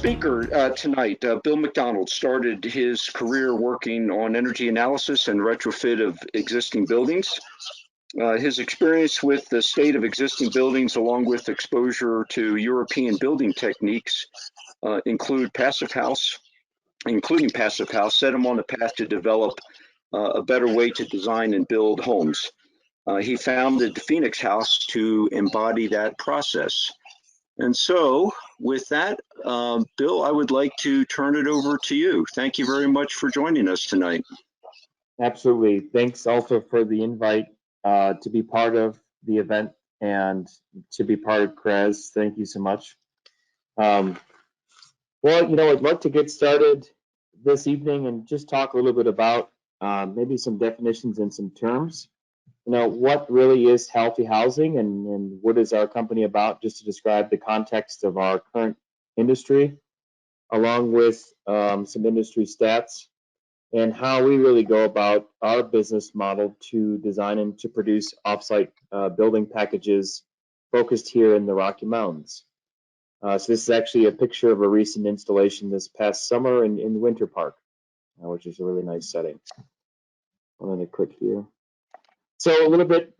speaker tonight, Bill McDonald, started his career working on energy analysis and retrofit of existing buildings. His experience with the state of existing buildings, along with exposure to European building techniques, including passive house, set him on the path to develop a better way to design and build homes. He founded Phoenix Haus to embody that process. And so with that, Bill, I would like to turn it over to you. Thank you very much for joining us tonight. Absolutely. Thanks also for the invite to be part of the event and to be part of SECRES. Thank you so much. Well, I'd like to get started this evening and just talk a little bit about maybe some definitions and some terms. What really is healthy housing and what is our company about, just to describe the context of our current industry, along with some industry stats and how we really go about our business model to design and to produce offsite building packages focused here in the Rocky Mountains. So this is actually a picture of a recent installation this past summer in Winter Park, which is a really nice setting. I'm going to click here. So a little bit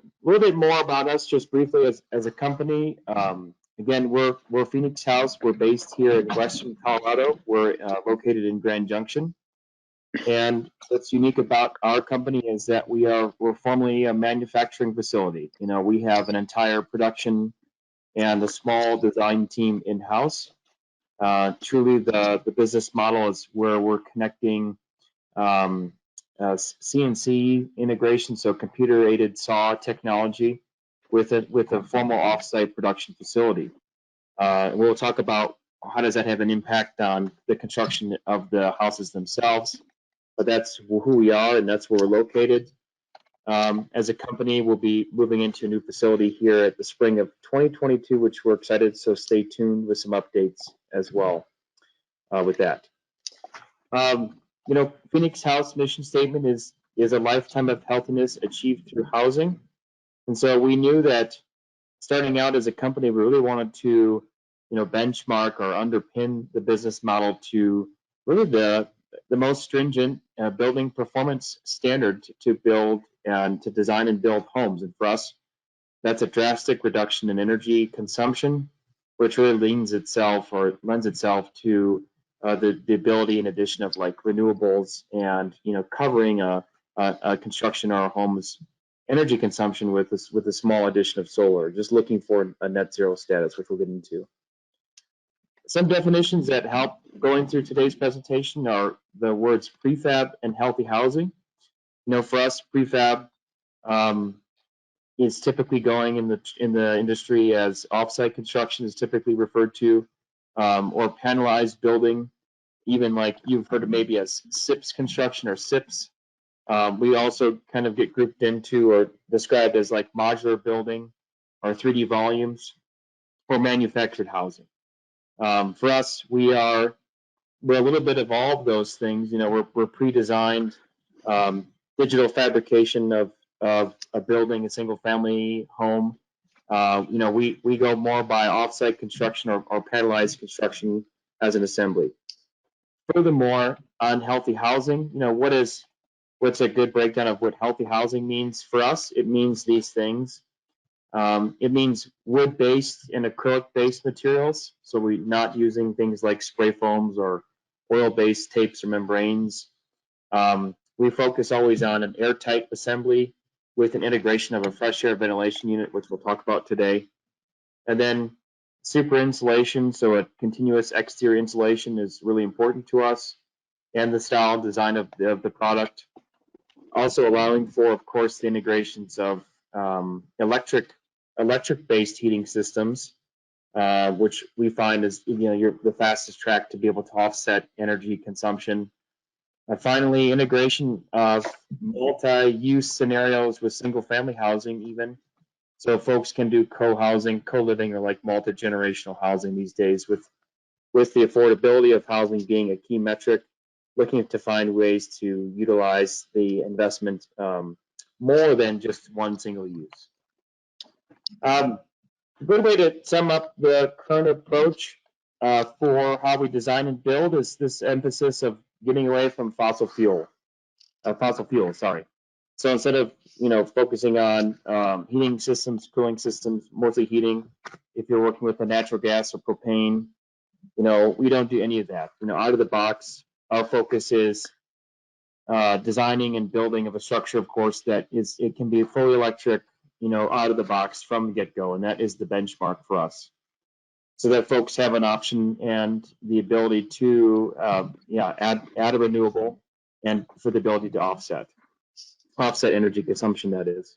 more about us, just briefly as a company. Again, we're Phoenix Haus. We're based here in Western Colorado. We're located in Grand Junction. And what's unique about our company is that we're formerly a manufacturing facility. We have an entire production and a small design team in-house. Truly, the business model is where we're connecting CNC integration, so computer-aided saw technology, with a formal offsite production facility. We'll talk about how does that have an impact on the construction of the houses themselves, but that's who we are and that's where we're located. As a company, we'll be moving into a new facility here at the spring of 2022, which we're excited, so stay tuned with some updates as well with that. Phoenix Haus mission statement is a lifetime of healthiness achieved through housing. And so we knew that starting out as a company, we really wanted to, benchmark or underpin the business model to really the most stringent building performance standard to build and to design and build homes. And for us, that's a drastic reduction in energy consumption, which really lends itself to the ability and addition of like renewables and covering a construction or a home's energy consumption with a small addition of solar, just looking for a net zero status, which we'll get into. Some definitions that help going through today's presentation are the words prefab and healthy housing. For us, prefab is typically going in the industry as offsite construction is typically referred to, or panelized building, even like you've heard of maybe as SIPs construction or SIPs. We also kind of get grouped into or described as like modular building or 3D volumes or manufactured housing. For us, we're a little bit of all of those things. We're pre-designed digital fabrication of a building, a single family home. We go more by offsite construction or panelized construction as an assembly. Furthermore, on healthy housing, what's a good breakdown of what healthy housing means for us? It means these things. It means wood-based and acrylic-based materials, so we're not using things like spray foams or oil-based tapes or membranes. We focus always on an airtight assembly with an integration of a fresh air ventilation unit, which we'll talk about today. And then super insulation, so a continuous exterior insulation is really important to us, and the style and design of the product. Also allowing for, of course, the integrations of electric-based heating systems, which we find is the fastest track to be able to offset energy consumption. And finally, integration of multi-use scenarios with single-family housing, even. So folks can do co-housing, co-living, or like multi-generational housing these days, with the affordability of housing being a key metric, looking to find ways to utilize the investment more than just one single use. A good way to sum up the current approach for how we design and build is this emphasis of getting away from fossil fuel. Sorry. So instead of focusing on heating systems, cooling systems, mostly heating, if you're working with a natural gas or propane, we don't do any of that. Out of the box, our focus is designing and building of a structure, of course, it can be fully electric, out of the box from the get-go, and that is the benchmark for us. So that folks have an option and the ability to add a renewable, and for the ability to offset energy consumption, that is.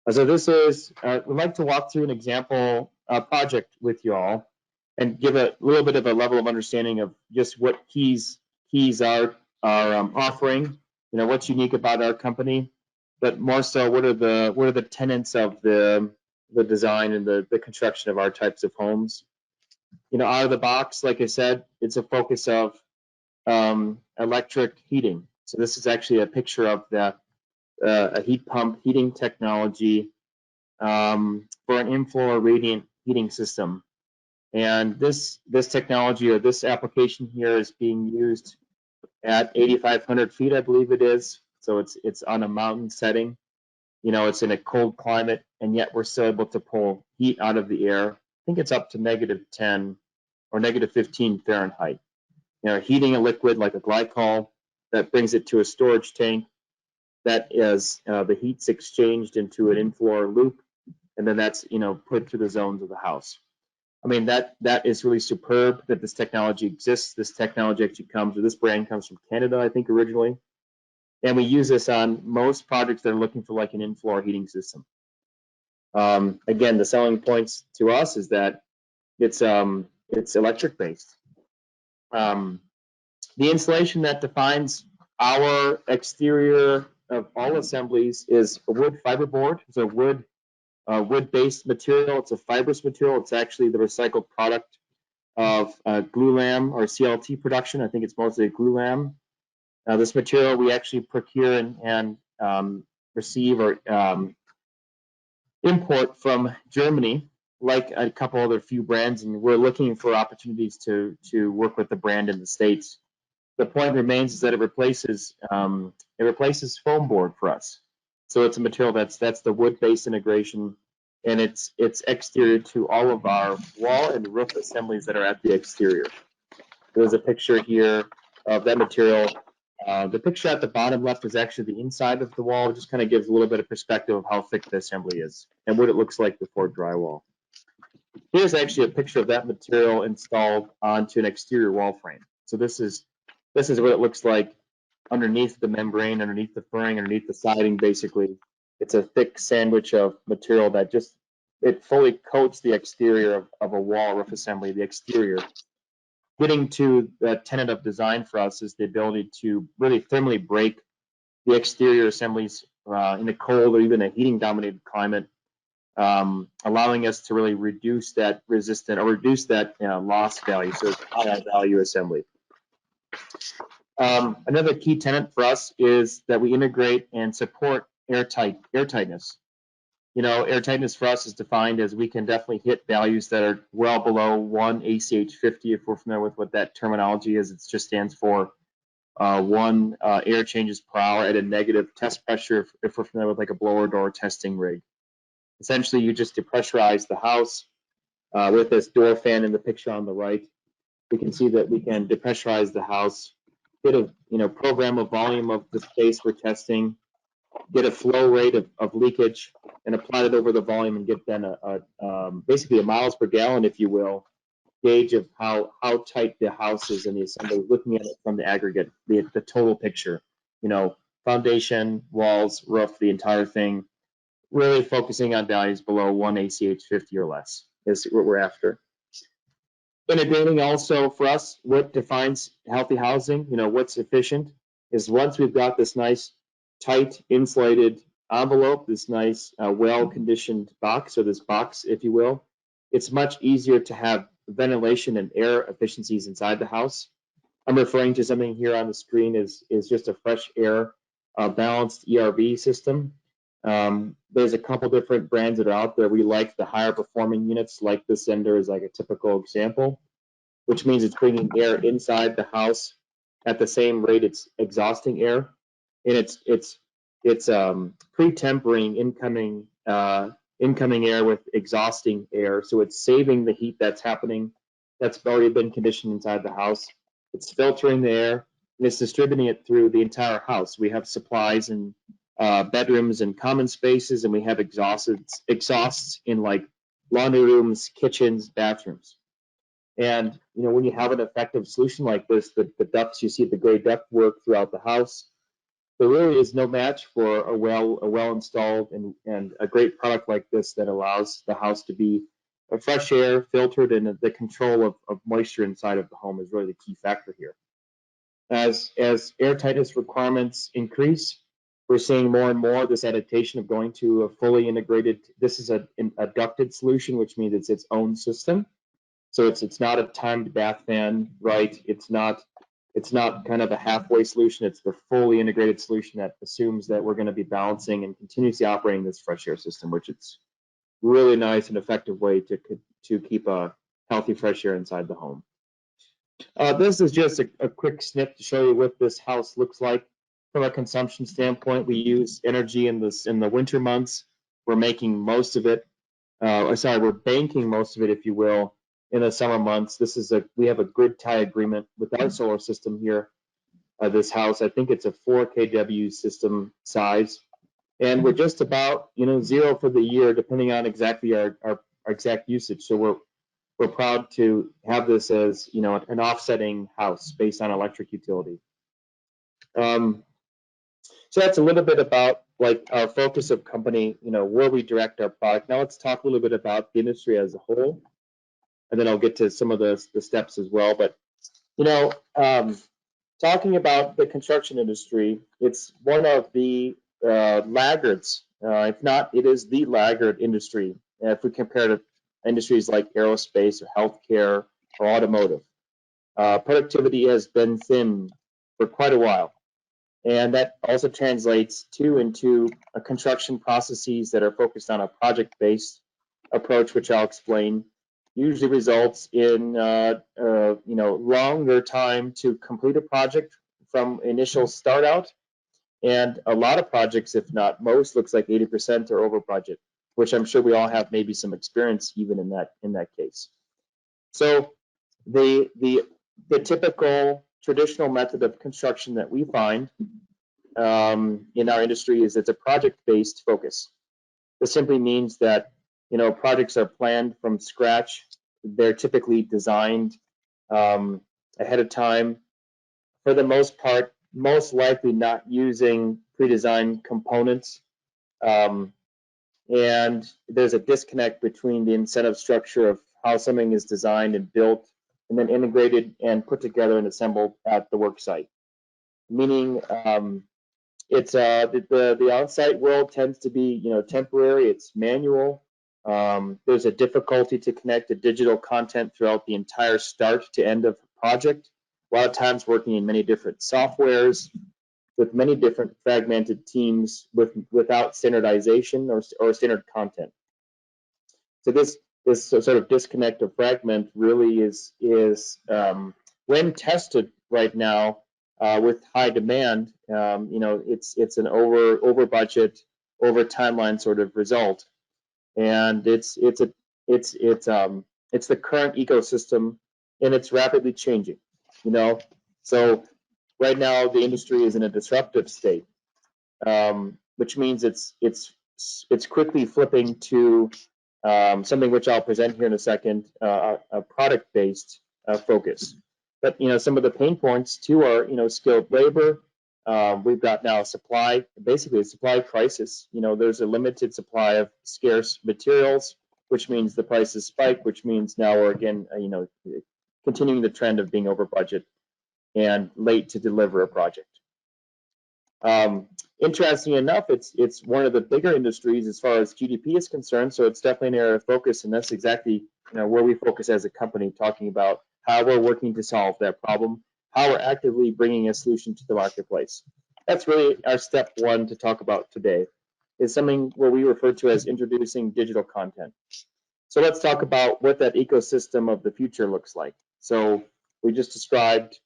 So this is, we'd like to walk through an example project with you all and give a little bit of a level of understanding of just what keys are offering, what's unique about our company, but more so what are the tenets of the design and the construction of our types of homes. Out of the box, like I said, it's a focus of electric heating. So this is actually a picture of a heat pump heating technology for an in-floor radiant heating system. And this technology, or this application here, is being used at 8,500 feet, I believe it is. So it's on a mountain setting. It's in a cold climate, and yet we're still able to pull heat out of the air. I think it's up to -10 or -15 Fahrenheit. Heating a liquid like a glycol, that brings it to a storage tank. That is, the heat's exchanged into an in-floor loop, and then that's put through the zones of the house. I mean, that is really superb that this technology exists. This technology actually this brand comes from Canada, I think, originally. And we use this on most projects that are looking for like an in-floor heating system. Again, the selling points to us is that it's electric based. The insulation that defines our exterior of all assemblies is a wood fiberboard. It's a wood-based material. It's a fibrous material. It's actually the recycled product of glulam or CLT production. I think it's mostly a glulam. This material we actually procure and receive or import from Germany, like a couple other few brands, and we're looking for opportunities to work with the brand in the States. The point remains is that it replaces foam board for us. So it's a material that's the wood-based integration, and it's exterior to all of our wall and roof assemblies that are at the exterior. There's a picture here of that material. The picture at the bottom left is actually the inside of the wall. It just kind of gives a little bit of perspective of how thick the assembly is and what it looks like before drywall. Here's actually a picture of that material installed onto an exterior wall frame. So this is what it looks like underneath the membrane, underneath the furring, underneath the siding. Basically, it's a thick sandwich of material that it fully coats the exterior of a wall roof assembly, the exterior. Getting to the tenet of design for us is the ability to really thermally break the exterior assemblies in a cold or even a heating dominated climate, allowing us to really reduce that resistance or reduce that loss value, so it's a high value assembly. Another key tenet for us is that we integrate and support airtightness. Airtightness for us is defined as we can definitely hit values that are well below 1 ACH50. If we're familiar with what that terminology is, it just stands for 1 air changes per hour at a negative test pressure. If we're familiar with like a blower door testing rig, essentially you just depressurize the house with this door fan in the picture on the right. We can see that we can depressurize the house, get a program a volume of the space we're testing, get a flow rate of leakage, and apply it over the volume, and get then basically a miles per gallon, if you will, gauge of how tight the house is in the assembly, looking at it from the aggregate, the total picture, foundation, walls, roof, the entire thing, really focusing on values below 1 ACH50 or less is what we're after. Integrating also for us, what defines healthy housing, what's efficient, is once we've got this nice tight insulated envelope, this nice well-conditioned box, or this box, if you will, it's much easier to have ventilation and air efficiencies inside the house. I'm referring to something here on the screen is just a fresh air balanced ERV system. There's a couple different brands that are out there. We like the higher performing units, like this Ender is like a typical example. which means it's bringing air inside the house at the same rate it's exhausting air, and it's pre-tempering incoming air with exhausting air, so it's saving the heat that's happening, that's already been conditioned inside the house. It's filtering the air, and it's distributing it through the entire house. We have supplies in bedrooms and common spaces, and we have exhausts in like laundry rooms, kitchens, bathrooms. And when you have an effective solution like this, the ducts, you see the gray duct work throughout the house. There really is no match for a well installed and a great product like this that allows the house to be fresh air filtered, and the control of moisture inside of the home is really the key factor here. As air tightness requirements increase, we're seeing more and more this adaptation of going to a fully integrated. This is a ducted solution, which means it's its own system. So it's not a timed bath fan, right? It's not kind of a halfway solution. It's the fully integrated solution that assumes that we're going to be balancing and continuously operating this fresh air system, which it's really nice and effective way to keep a healthy fresh air inside the home. This is just a quick snip to show you what this house looks like from a consumption standpoint. We use energy in the winter months. We're making most of it. We're banking most of it, if you will, in the summer months. We have a grid tie agreement with our solar system here. This house, I think it's a 4 kW system size, and we're just about zero for the year, depending on exactly our exact usage. So we're proud to have this as an offsetting house based on electric utility. So that's a little bit about like our focus of company, where we direct our product. Now let's talk a little bit about the industry as a whole, and then I'll get to some of the steps as well. But talking about the construction industry, it's one of the laggards. If not, it is the laggard industry if we compare to industries like aerospace or healthcare or automotive. Productivity has been thin for quite a while, and that also translates into construction processes that are focused on a project-based approach, which I'll explain. Usually results in longer time to complete a project from initial start out, and a lot of projects, if not most, looks like 80% are over budget, which I'm sure we all have maybe some experience even in that case. So the typical traditional method of construction that we find in our industry is it's a project-based focus. This simply means that projects are planned from scratch. They're typically designed ahead of time. For the most part, most likely not using pre-designed components. And there's a disconnect between the incentive structure of how something is designed and built and then integrated and put together and assembled at the work site. Meaning it's the on-site world tends to be temporary, it's manual. There's a difficulty to connect the digital content throughout the entire start to end of the project. A lot of times working in many different softwares with many different fragmented teams without standardization or standard content. So this sort of disconnect or fragment really is when tested right now with high demand, it's an over budget, over timeline sort of result. And it's the current ecosystem, and it's rapidly changing. So right now the industry is in a disruptive state, which means it's quickly flipping to something which I'll present here in a second, a product-based focus. But some of the pain points too are skilled labor. We've got now basically a supply crisis. There's a limited supply of scarce materials, which means the prices spike, which means now we're again, continuing the trend of being over budget and late to deliver a project. Interesting enough, it's one of the bigger industries as far as GDP is concerned, so it's definitely an area of focus, and that's exactly where we focus as a company, talking about how we're working to solve that problem, how we're actively bringing a solution to the marketplace. That's really our step one to talk about today, is something where we refer to as introducing digital content. So let's talk about what that ecosystem of the future looks like. So we just described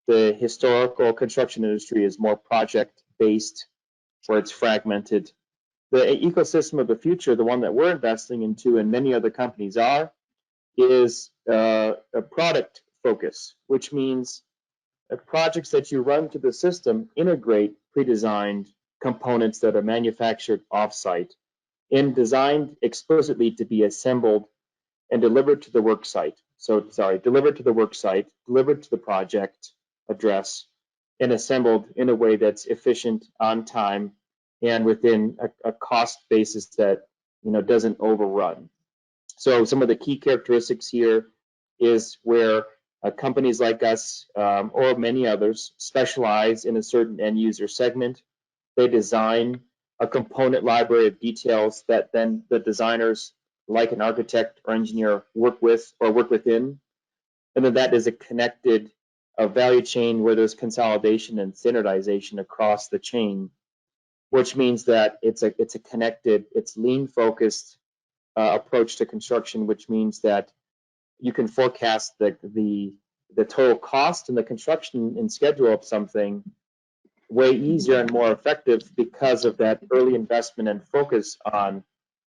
the historical construction industry as more project-based, where it's fragmented. The ecosystem of the future, the one that we're investing into and many other companies are, is a product focus, which means projects that you run through the system integrate pre-designed components that are manufactured offsite and designed explicitly to be assembled and delivered to the work site. Delivered to the work site, delivered to the project address, and assembled in a way that's efficient, on time, and within a cost basis that doesn't overrun. So some of the key characteristics here is where companies like us or many others specialize in a certain end user segment. They design a component library of details that then the designers, like an architect or engineer, work with or work within. And then that is a connected value chain where there's consolidation and standardization across the chain, which means that it's a connected, it's lean focused approach to construction, which means that you can forecast the total cost and the construction and schedule of something way easier and more effective because of that early investment and focus on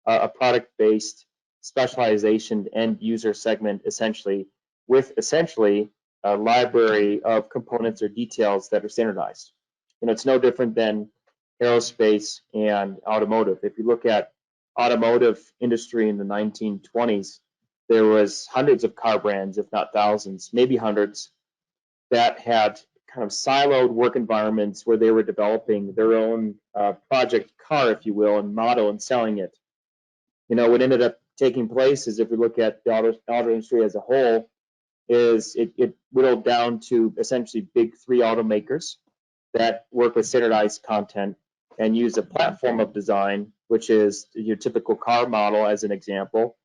a product-based specialization end user segment, essentially, with essentially a library of components or details that are standardized. It's no different than aerospace and automotive. If you look at automotive industry in the 1920s, there was hundreds of car brands, if not thousands, maybe hundreds, that had kind of siloed work environments where they were developing their own project car, if you will, and model and selling it. What ended up taking place is, if we look at the auto industry as a whole, is it whittled down to essentially big three automakers that work with standardized content and use a platform of design, which is your typical car model as an example.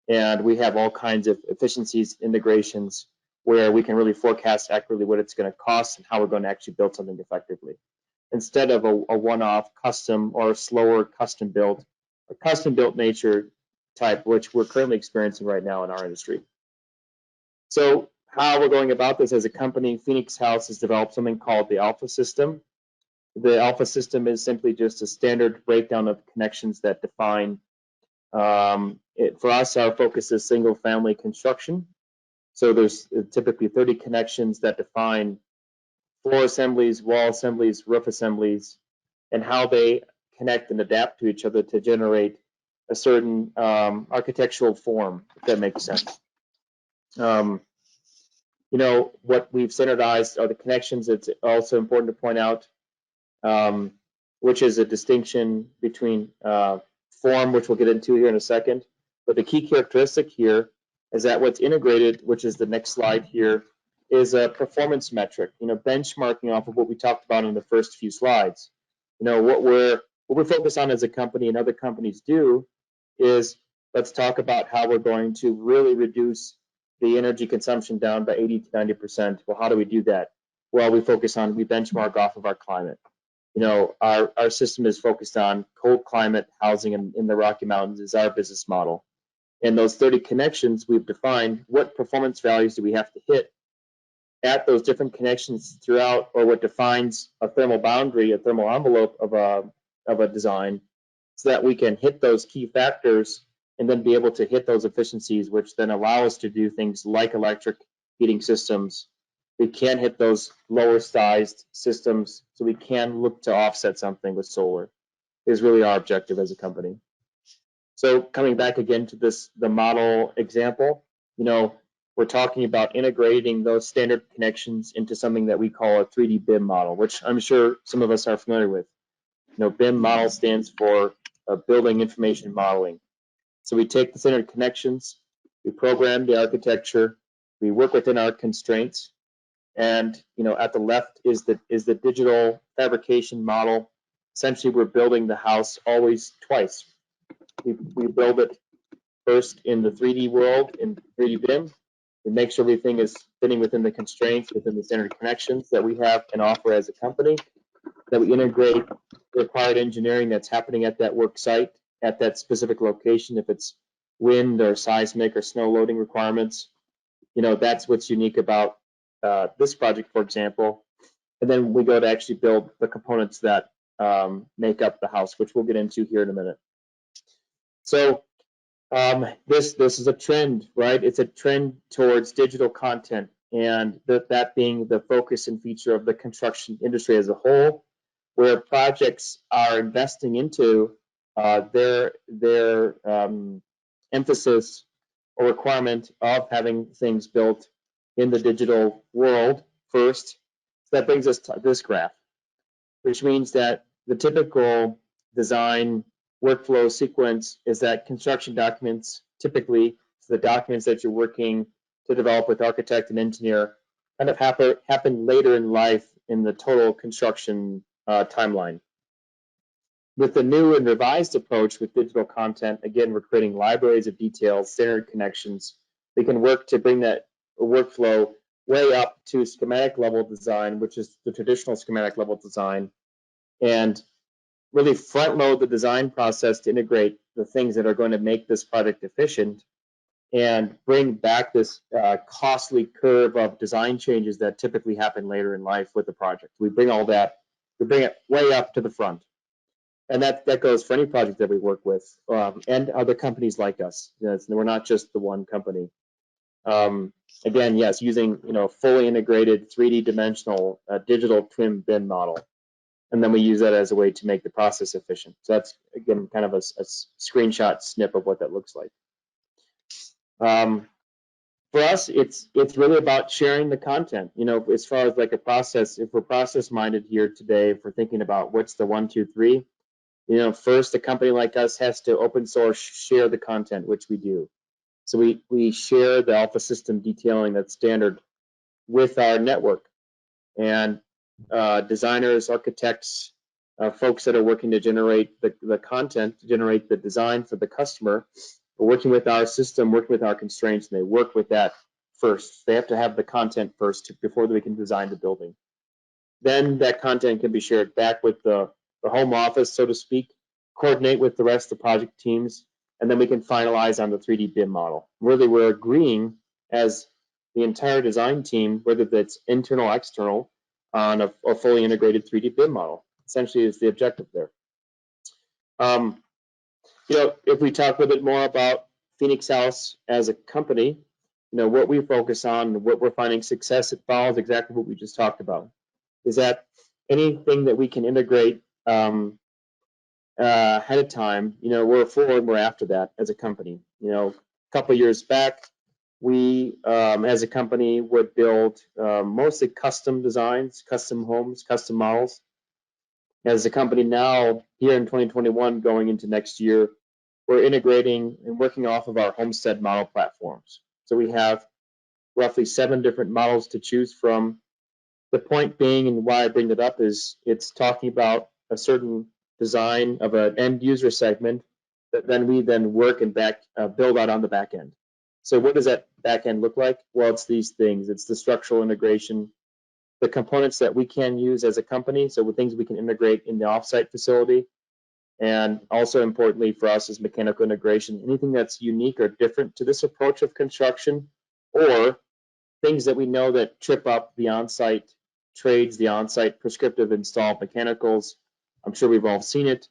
And we have all kinds of efficiencies, integrations, where we can really forecast accurately what it's going to cost and how we're going to actually build something effectively, instead of a one-off custom or slower custom build, a custom built nature type, which we're currently experiencing right now in our industry. So how we're going about this as a company, Phoenix Haus has developed something called the Alpha System. The Alpha System is simply just a standard breakdown of connections that define, for us, our focus is single family construction. So there's typically 30 connections that define floor assemblies, wall assemblies, roof assemblies, and how they connect and adapt to each other to generate a certain architectural form, if that makes sense. What we've standardized are the connections. It's also important to point out, which is a distinction between form, which we'll get into here in a second. But the key characteristic here is that what's integrated, which is the next slide here, is a performance metric, benchmarking off of what we talked about in the first few slides. What we're focused on as a company and other companies do is, let's talk about how we're going to really reduce the energy consumption down by 80 to 90%. Well, how do we do that? Well, we benchmark off of our climate. Our system is focused on cold climate housing in the Rocky Mountains is our business model. And those 30 connections, we've defined what performance values do we have to hit at those different connections throughout, or what defines a thermal boundary, a thermal envelope of a design, so that we can hit those key factors and then be able to hit those efficiencies, which then allow us to do things like electric heating systems. We can hit those lower sized systems, so we can look to offset something with solar, is really our objective as a company. So coming back again to the model example, we're talking about integrating those standard connections into something that we call a 3D BIM model, which I'm sure some of us are familiar with. BIM model stands for Building Information Modeling. So we take the standard connections, we program the architecture, we work within our constraints, and at the left is the digital fabrication model. Essentially, we're building the house always twice. We build it first in the 3D world, in 3D BIM. We make sure everything is fitting within the constraints, within the standard connections that we have and offer as a company. That we integrate the required engineering that's happening at that work site, at that specific location, if it's wind or seismic or snow loading requirements. that's what's unique about this project, for example. And then we go to actually build the components that make up the house, which we'll get into here in a minute. So this is a trend, right? It's a trend towards digital content, and that being the focus and feature of the construction industry as a whole, where projects are investing into their emphasis or requirement of having things built in the digital world first. So that brings us to this graph, which means that the typical design workflow sequence is that construction documents, typically the documents that you're working to develop with architect and engineer, kind of happen later in life in the total construction timeline. With the new and revised approach with digital content, again, we're creating libraries of details, standard connections. We can work to bring that workflow way up to schematic level design, which is the traditional schematic level design, and really front load the design process to integrate the things that are going to make this project efficient and bring back this costly curve of design changes that typically happen later in life with the project. We bring all that, we bring it way up to the front. And that goes for any project that we work with and other companies like us. We're not just the one company. Again, yes, using fully integrated 3D dimensional digital twin BIM model. And then we use that as a way to make the process efficient. So that's, again, kind of a screenshot snip of what that looks like. For us, it's really about sharing the content. As far as like a process, if we're process minded here today, if we're thinking about what's the 1, 2, 3, first, a company like us has to open source share the content, which we do. So we share the alpha system detailing that's standard with our network. And designers, architects, folks that are working to generate the content, to generate the design for the customer, are working with our system, working with our constraints, and they work with that first. They have to have the content first before they can design the building. Then that content can be shared back with the home office, so to speak, coordinate with the rest of the project teams, and then we can finalize on the 3D BIM model. Really, we're agreeing as the entire design team, whether that's internal or external, on a fully integrated 3D BIM model. Essentially is the objective there. If we talk a little bit more about Phoenix Haus as a company, what we focus on and what we're finding success, it follows exactly what we just talked about, is that anything that we can integrate ahead of time, we're forward, we're after that as a company. A couple of years back, we, as a company, would build mostly custom designs, custom homes, custom models. As a company now, here in 2021, going into next year, we're integrating and working off of our homestead model platforms. So we have roughly 7 different models to choose from. The point being, and why I bring it up, is it's talking about a certain design of an end user segment that then we work and build out on the back end. So what does that back end look like? Well, it's these things. It's the structural integration, the components that we can use as a company, so with things we can integrate in the offsite facility, and also importantly for us is mechanical integration, anything that's unique or different to this approach of construction, or things that we know that trip up the on-site trades, the on-site prescriptive installed mechanicals. I'm sure we've all seen it.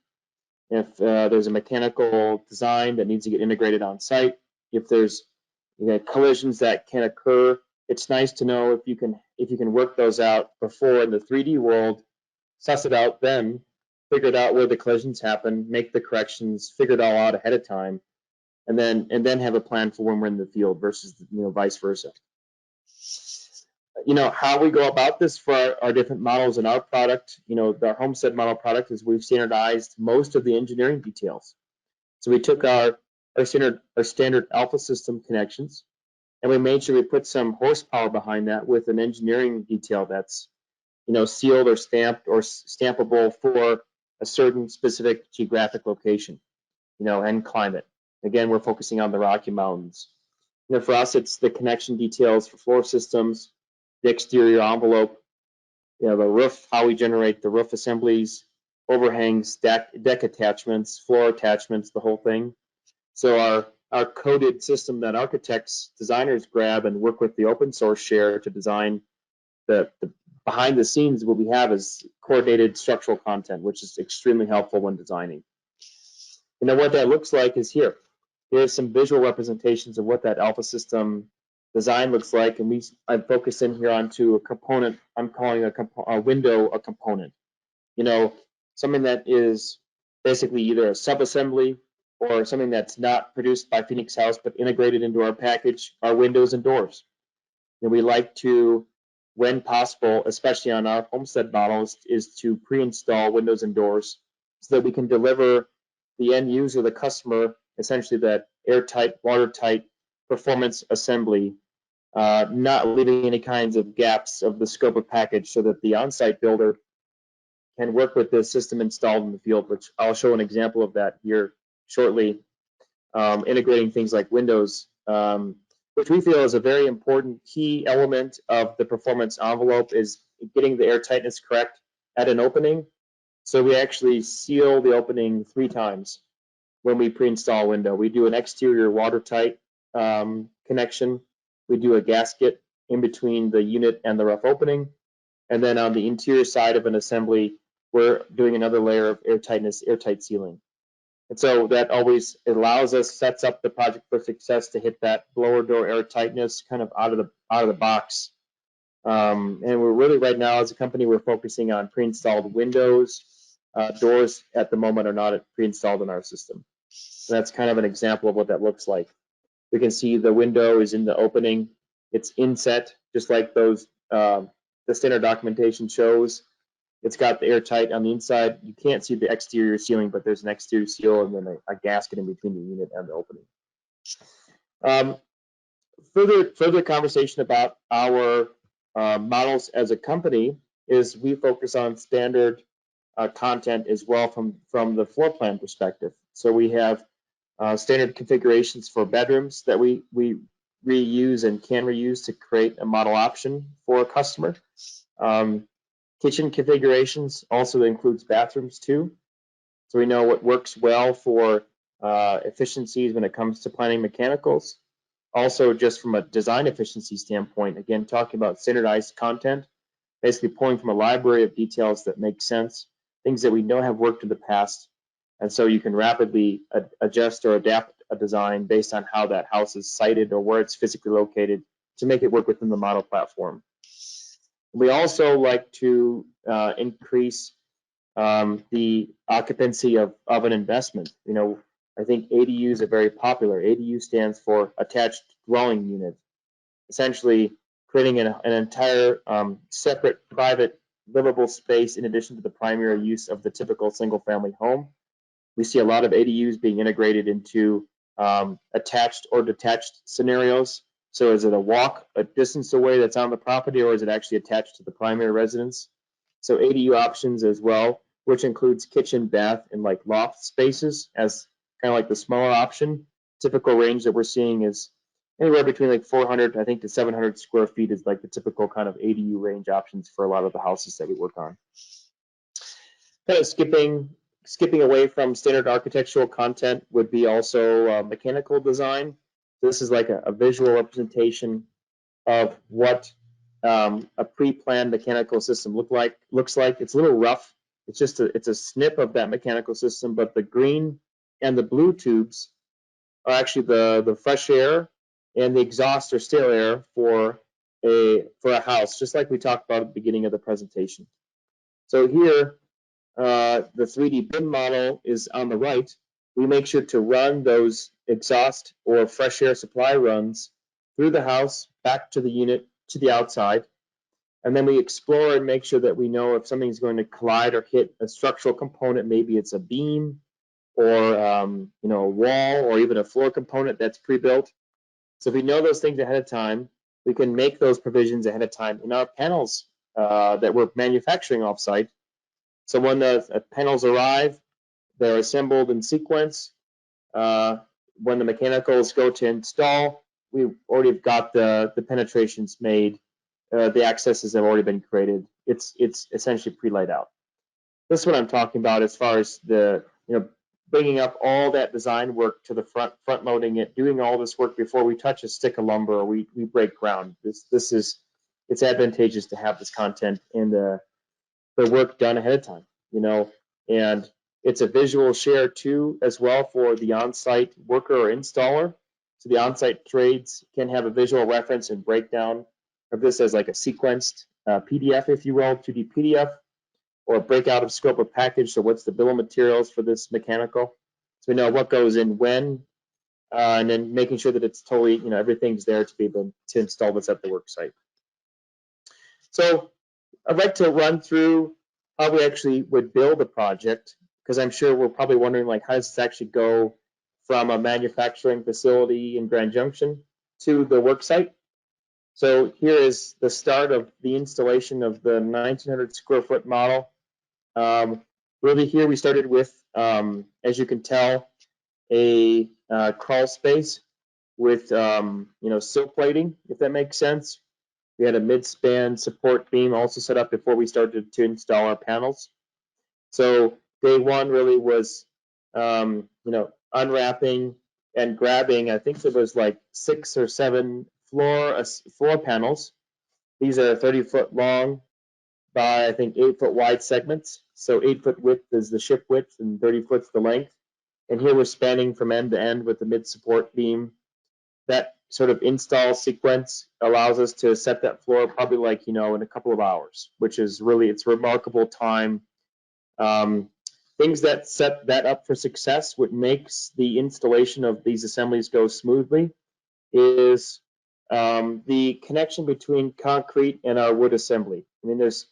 If there's a mechanical design that needs to get integrated on site, if there's collisions that can occur, it's nice to know if you can work those out before in the 3D world, suss it out then, figure it out where the collisions happen, make the corrections, figure it all out ahead of time, and then have a plan for when we're in the field versus vice versa. How we go about this for our different models in our product, the homestead model product, is we've standardized most of the engineering details. So we took our standard alpha system connections, and we made sure we put some horsepower behind that with an engineering detail that's sealed or stamped or stampable for a certain specific geographic location, and climate. Again, we're focusing on the Rocky Mountains. For us, it's the connection details for floor systems, the exterior envelope, the roof, how we generate the roof assemblies, overhangs, deck attachments, floor attachments, the whole thing. So our coded system that architects, designers grab and work with the open source share to design the behind the scenes. What we have is coordinated structural content, which is extremely helpful when designing. You know what that looks like is here. Here's some visual representations of what that alpha system design looks like, and I've focused in here onto a component. I'm calling a window a component. You know, something that is basically either a subassembly or something that's not produced by Phoenix Haus but integrated into our package are windows and doors. And we like to, when possible, especially on our homestead models, is to pre-install windows and doors so that we can deliver the end user, the customer, essentially that airtight, watertight performance assembly, not leaving any kinds of gaps of the scope of package so that the on-site builder can work with the system installed in the field, which I'll show an example of that here shortly, integrating things like windows, which we feel is a very important key element of the performance envelope, is getting the air tightness correct at an opening. So we actually seal the opening 3 times when we pre-install a window. We do an exterior watertight connection. We do a gasket in between the unit and the rough opening. And then on the interior side of an assembly, we're doing another layer of airtight sealing. And so that always allows us, sets up the project for success to hit that blower door air tightness kind of out of the box. And we're really right now as a company, we're focusing on pre-installed windows. Doors at the moment are not pre-installed in our system. So that's kind of an example of what that looks like. We can see the window is in the opening. It's inset, just like those the standard documentation shows. It's got the airtight on the inside. You can't see the exterior sealing, but there's an exterior seal and then a gasket in between the unit and the opening. Further conversation about our models as a company is we focus on standard content as well from the floor plan perspective. So we have standard configurations for bedrooms that we reuse and can reuse to create a model option for a customer. Kitchen configurations also includes bathrooms too. So we know what works well for efficiencies when it comes to planning mechanicals. Also, just from a design efficiency standpoint, again, talking about standardized content, basically pulling from a library of details that make sense, things that we know have worked in the past. And so you can rapidly adjust or adapt a design based on how that house is sited or where it's physically located to make it work within the model platform. We also like to increase the occupancy of an investment. You know, I think ADUs are very popular. ADU stands for attached dwelling unit, essentially creating an entire separate private livable space in addition to the primary use of the typical single family home. We see a lot of ADUs being integrated into attached or detached scenarios. So is it a distance away that's on the property, or is it actually attached to the primary residence? So ADU options as well, which includes kitchen, bath, and like loft spaces as kind of like the smaller option. Typical range that we're seeing is anywhere between like 400, I think, to 700 square feet is like the typical kind of ADU range options for a lot of the houses that we work on. Kind of skipping away from standard architectural content would be also mechanical design. This is like a visual representation of what a pre-planned mechanical system looks like. It's a little rough. It's a snip of that mechanical system, but the green and the blue tubes are actually the fresh air and the exhaust or stale air for a house, just like we talked about at the beginning of the presentation. So here, the 3D BIM model is on the right. We make sure to run those exhaust or fresh air supply runs through the house, back to the unit, to the outside. And then we explore and make sure that we know if something's going to collide or hit a structural component, maybe it's a beam or a wall or even a floor component that's pre-built. So if we know those things ahead of time, we can make those provisions ahead of time in our panels that we're manufacturing offsite. So when the panels arrive, they're assembled in sequence. When the mechanicals go to install, we've already got the penetrations made. The accesses have already been created. It's essentially pre-laid out. This is what I'm talking about as far as the bringing up all that design work to the front loading it, doing all this work before we touch a stick of lumber or we break ground. It's advantageous to have this content and the work done ahead of time, and it's a visual share too as well for the on-site worker or installer. So the on-site trades can have a visual reference and breakdown of this as like a sequenced PDF, if you will, 2D PDF, or a breakout of scope of package. So what's the bill of materials for this mechanical? So we know what goes in when, and then making sure that it's totally, everything's there to be able to install this at the work site. So I'd like to run through how we actually would build a project, because I'm sure we're probably wondering, like, how does this actually go from a manufacturing facility in Grand Junction to the work site? So here is the start of the installation of the 1,900 square foot model. Really here we started with, as you can tell, a crawl space with, sill plating, if that makes sense. We had a mid-span support beam also set up before we started to install our panels. So day one really was, unwrapping and grabbing, I think there was like 6 or 7 floor panels. These are 30-foot long by, I think, 8-foot wide segments. So 8-foot width is the ship width and 30 foot's the length. And here we're spanning from end to end with the mid-support beam. That sort of install sequence allows us to set that floor probably like, in a couple of hours, which is really, it's remarkable time. Things that set that up for success, what makes the installation of these assemblies go smoothly, is the connection between concrete and our wood assembly. I mean, there's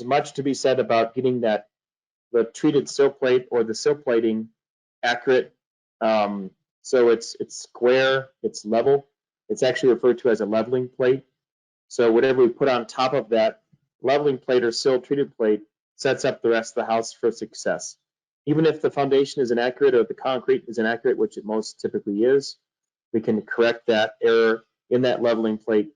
much to be said about getting the treated sill plate or the sill plating accurate. So it's square, it's level. It's actually referred to as a leveling plate. So whatever we put on top of that leveling plate or sill treated plate sets up the rest of the house for success. Even if the foundation is inaccurate or the concrete is inaccurate, which it most typically is, we can correct that error in that leveling plate,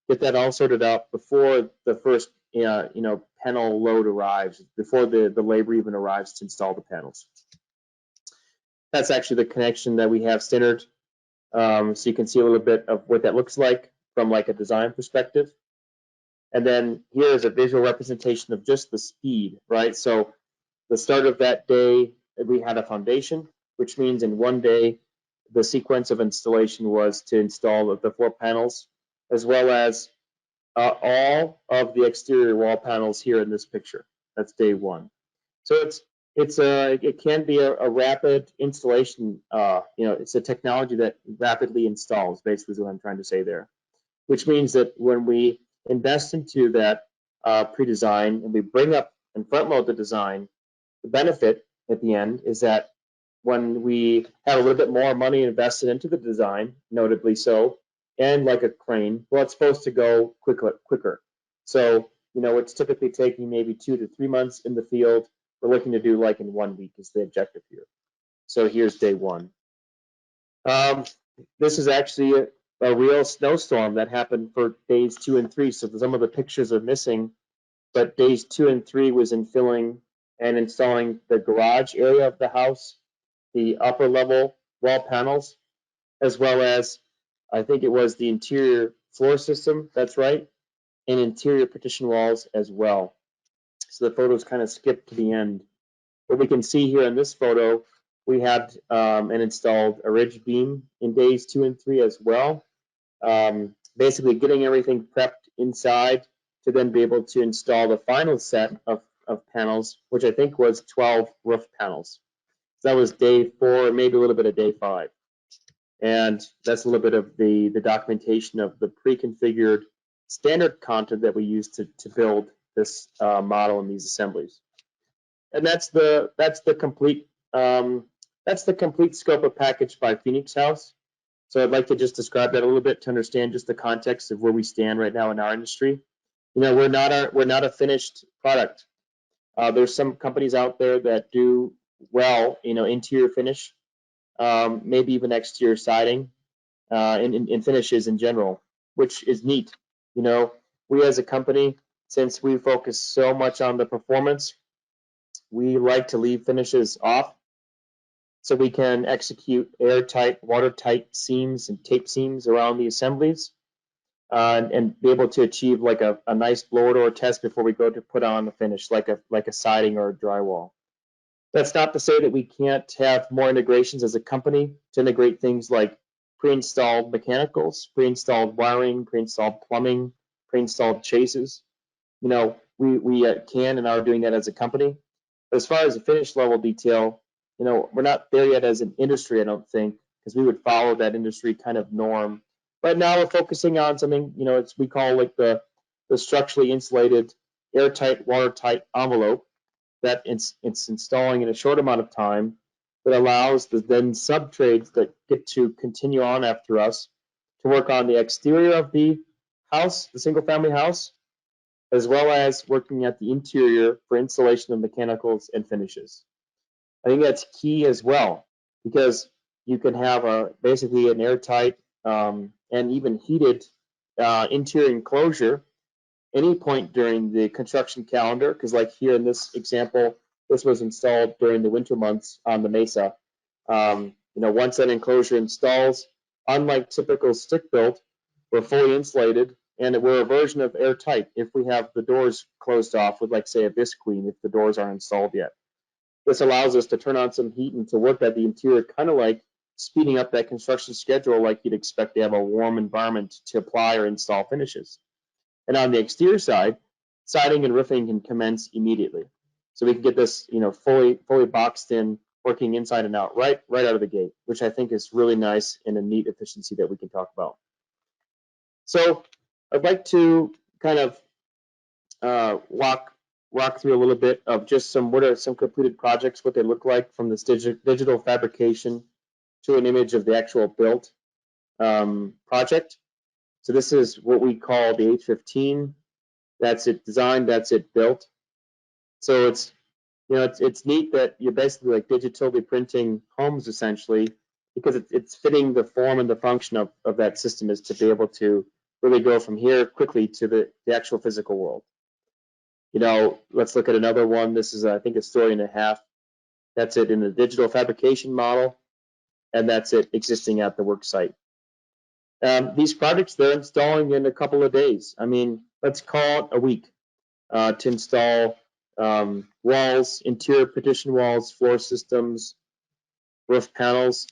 get that all sorted out before the first panel load arrives, before the labor even arrives to install the panels. That's actually the connection that we have centered. So you can see a little bit of what that looks like from like a design perspective. And then here is a visual representation of just the speed, right? So the start of that day, we had a foundation, which means in one day, the sequence of installation was to install the floor panels, as well as all of the exterior wall panels here in this picture. That's day one. So it can be a rapid installation. It's a technology that rapidly installs, basically is what I'm trying to say there, which means that when we invest into that pre-design and we bring up and front load the design, the benefit at the end is that when we have a little bit more money invested into the design, notably so, and like a crane, well, it's supposed to go quicker. So, it's typically taking maybe 2 to 3 months in the field. We're looking to do like in 1 week is the objective here. So here's day one. This is actually a real snowstorm that happened for days 2 and 3. So some of the pictures are missing, but days 2 and 3 was in filling and installing the garage area of the house, the upper level wall panels, as well as I think it was the interior floor system, that's right, and interior partition walls as well. So the photos kind of skip to the end. What we can see here in this photo, we had and installed a ridge beam in days 2 and 3 as well. Basically getting everything prepped inside to then be able to install the final set of panels, which I think was 12 roof panels. So that was day 4, maybe a little bit of day 5. And that's a little bit of the documentation of the pre-configured standard content that we use to build this model in these assemblies. And that's the complete scope of package by Phoenix Haus. So I'd like to just describe that a little bit to understand just the context of where we stand right now in our industry. We're not a finished product. There's some companies out there that do well, interior finish, maybe even exterior siding, and finishes in general, which is neat. We as a company, since we focus so much on the performance, we like to leave finishes off. so we can execute airtight, watertight seams and tape seams around the assemblies, and be able to achieve like a nice blower door test before we go to put on the finish, like a siding or a drywall. That's not to say that we can't have more integrations as a company to integrate things like pre-installed mechanicals, pre-installed wiring, pre-installed plumbing, pre-installed chases. You know, we can and are doing that as a company. But as far as the finish level detail, you know, we're not there yet as an industry, I don't think, because we would follow that industry kind of norm. But now we're focusing on something, you know, we call like the structurally insulated, airtight, watertight envelope that it's installing in a short amount of time that allows the then sub-trades that get to continue on after us to work on the exterior of the house, the single-family house, as well as working at the interior for installation of mechanicals and finishes. I think that's key as well, because you can have basically an airtight and even heated interior enclosure any point during the construction calendar, because like here in this example, this was installed during the winter months on the Mesa. You know, once that enclosure installs, unlike typical stick built, we're fully insulated, and we're a version of airtight if we have the doors closed off with, like, say, a visqueen if the doors aren't installed yet. This allows us to turn on some heat and to work at the interior, kind of like speeding up that construction schedule like you'd expect to have a warm environment to apply or install finishes. And on the exterior side, siding and roofing can commence immediately. So we can get this, you know, fully boxed in, working inside and out right out of the gate, which I think is really nice and a neat efficiency that we can talk about. So I'd like to kind of walk through a little bit of just what are some completed projects, what they look like from this digital fabrication to an image of the actual built project. So this is what we call the H15. That's it designed, that's it built. So it's, you know, it's neat that you're basically like digitally printing homes essentially, because it's fitting the form and the function of that system is to be able to really go from here quickly to the actual physical world. You know, let's look at another one. This is, I think, a story and a half. That's it in the digital fabrication model, and that's it existing at the work site. These projects, they're installing in a couple of days. I mean, let's call it a week to install walls, interior partition walls, floor systems, roof panels.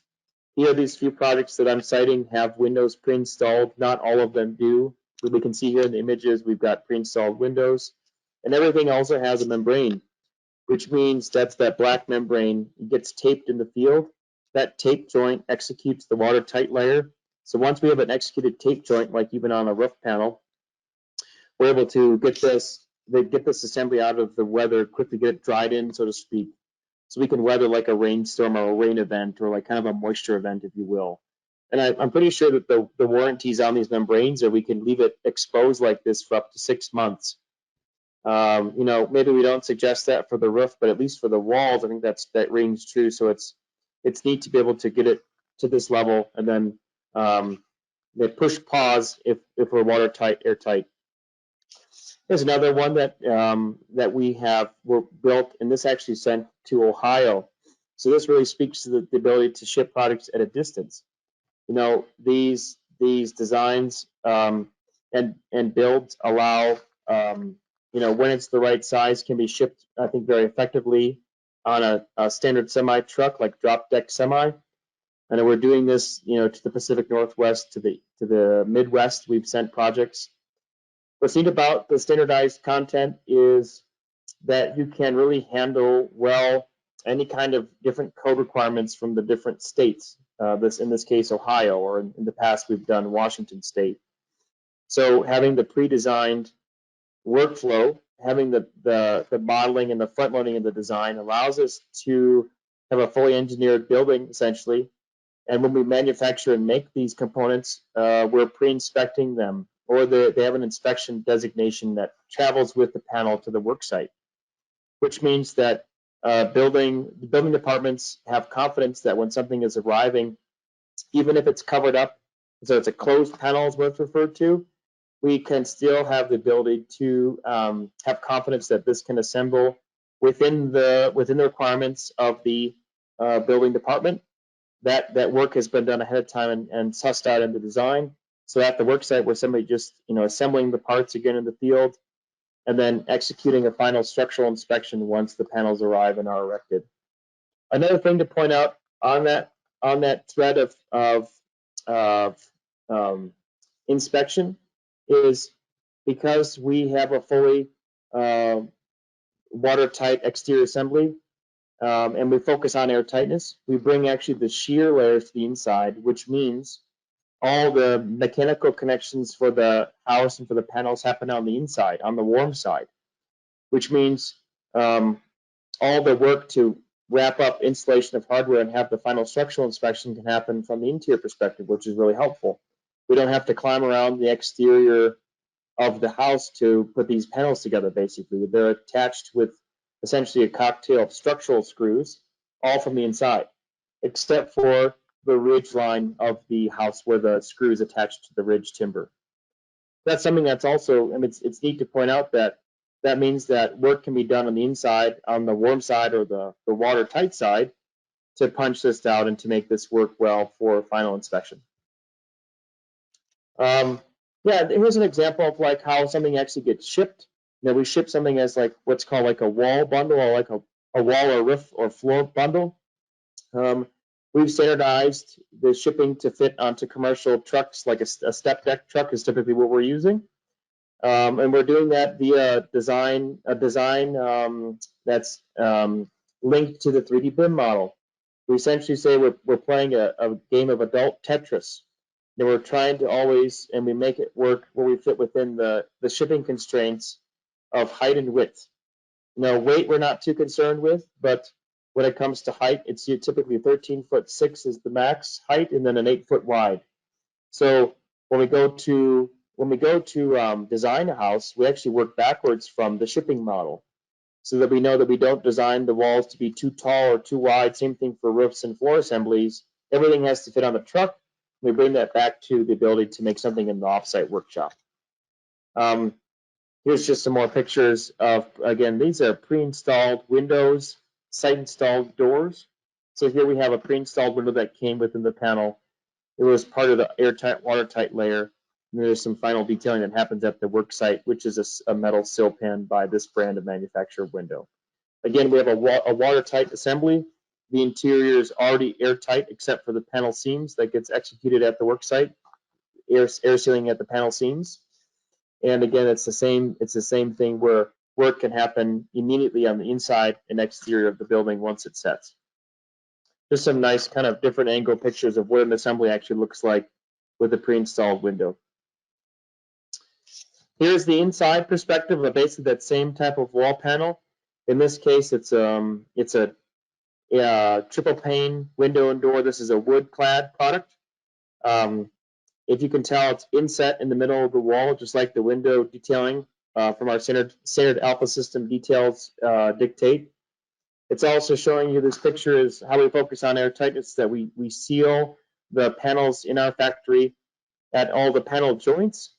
Here, these few projects that I'm citing have windows pre-installed. Not all of them do. As we can see here in the images, we've got pre-installed windows, and everything also has a membrane, which means that's that black membrane. It gets taped in the field. That tape joint executes the watertight layer. So once we have an executed tape joint, like even on a roof panel, we're able to get this assembly out of the weather, quickly get it dried in, so to speak, so we can weather like a rainstorm or a rain event or like kind of a moisture event, if you will. And I'm pretty sure that the warranties on these membranes are we can leave it exposed like this for up to 6 months. You know, maybe we don't suggest that for the roof, but at least for the walls, I think that rings true. So it's neat to be able to get it to this level and then they push pause if we're watertight, airtight. There's another one that we're built, and this actually sent to Ohio. So this really speaks to the ability to ship products at a distance. You know, these designs and builds allow you know, when it's the right size, can be shipped, I think, very effectively on a standard semi truck, like drop deck semi. And we're doing this, you know, to the Pacific Northwest, to the Midwest. We've sent projects. What's neat about the standardized content is that you can really handle well any kind of different code requirements from the different states. In this case, Ohio, or in the past we've done Washington State. So having the pre-designed workflow, having the modeling and the front loading of the design allows us to have a fully engineered building essentially. And when we manufacture and make these components, we're pre-inspecting them, or they have an inspection designation that travels with the panel to the work site, which means that building departments have confidence that when something is arriving, even if it's covered up, so it's a closed panel is what it's referred to, we can still have the ability to have confidence that this can assemble within the requirements of the building department. That work has been done ahead of time and sussed out in the design. So at the work site where somebody just assembling the parts again in the field, and then executing a final structural inspection once the panels arrive and are erected. Another thing to point out on that thread of inspection is because we have a fully watertight exterior assembly, and we focus on airtightness, we bring actually the shear layers to the inside, which means all the mechanical connections for the house and for the panels happen on the inside, on the warm side, which means all the work to wrap up installation of hardware and have the final structural inspection can happen from the interior perspective, which is really helpful. We don't have to climb around the exterior of the house to put these panels together, basically. They're attached with essentially a cocktail of structural screws, all from the inside, except for the ridge line of the house where the screw is attached to the ridge timber. That's something that's also, and it's neat to point out that means that work can be done on the inside, on the warm side or the watertight side, to punch this out and to make this work well for final inspection. Yeah, here's an example of like how something actually gets shipped. We ship something as like what's called like a wall bundle, or like a wall or roof or floor bundle. We've standardized the shipping to fit onto commercial trucks, like a step deck truck is typically what we're using. And we're doing that via a design that's linked to the 3D BIM model. We essentially say we're playing a game of adult Tetris. And we're trying to always, and we make it work where we fit within the shipping constraints of height and width. Weight we're not too concerned with, but when it comes to height, it's typically 13'6" is the max height, and then an 8-foot wide. So when we go to design a house, we actually work backwards from the shipping model, so that we know that we don't design the walls to be too tall or too wide. Same thing for roofs and floor assemblies. Everything has to fit on the truck. We bring that back to the ability to make something in the offsite workshop. Here's just some more pictures of, again, these are pre-installed windows, site-installed doors. So here we have a pre-installed window that came within the panel. It was part of the airtight, watertight layer. And there's some final detailing that happens at the work site, which is a metal sill pan by this brand of manufacturer window. Again, we have a watertight assembly. The interior is already airtight except for the panel seams that gets executed at the work site, air sealing at the panel seams. And again, it's the same thing where work can happen immediately on the inside and exterior of the building once it sets. Just some nice kind of different angle pictures of what an assembly actually looks like with a pre-installed window. Here's the inside perspective of basically that same type of wall panel. In this case, it's a triple pane window and door. This is a wood clad product. If you can tell, it's inset in the middle of the wall, just like the window detailing from our standard alpha system details dictate. It's also showing you, this picture is how we focus on airtightness, that we seal the panels in our factory at all the panel joints,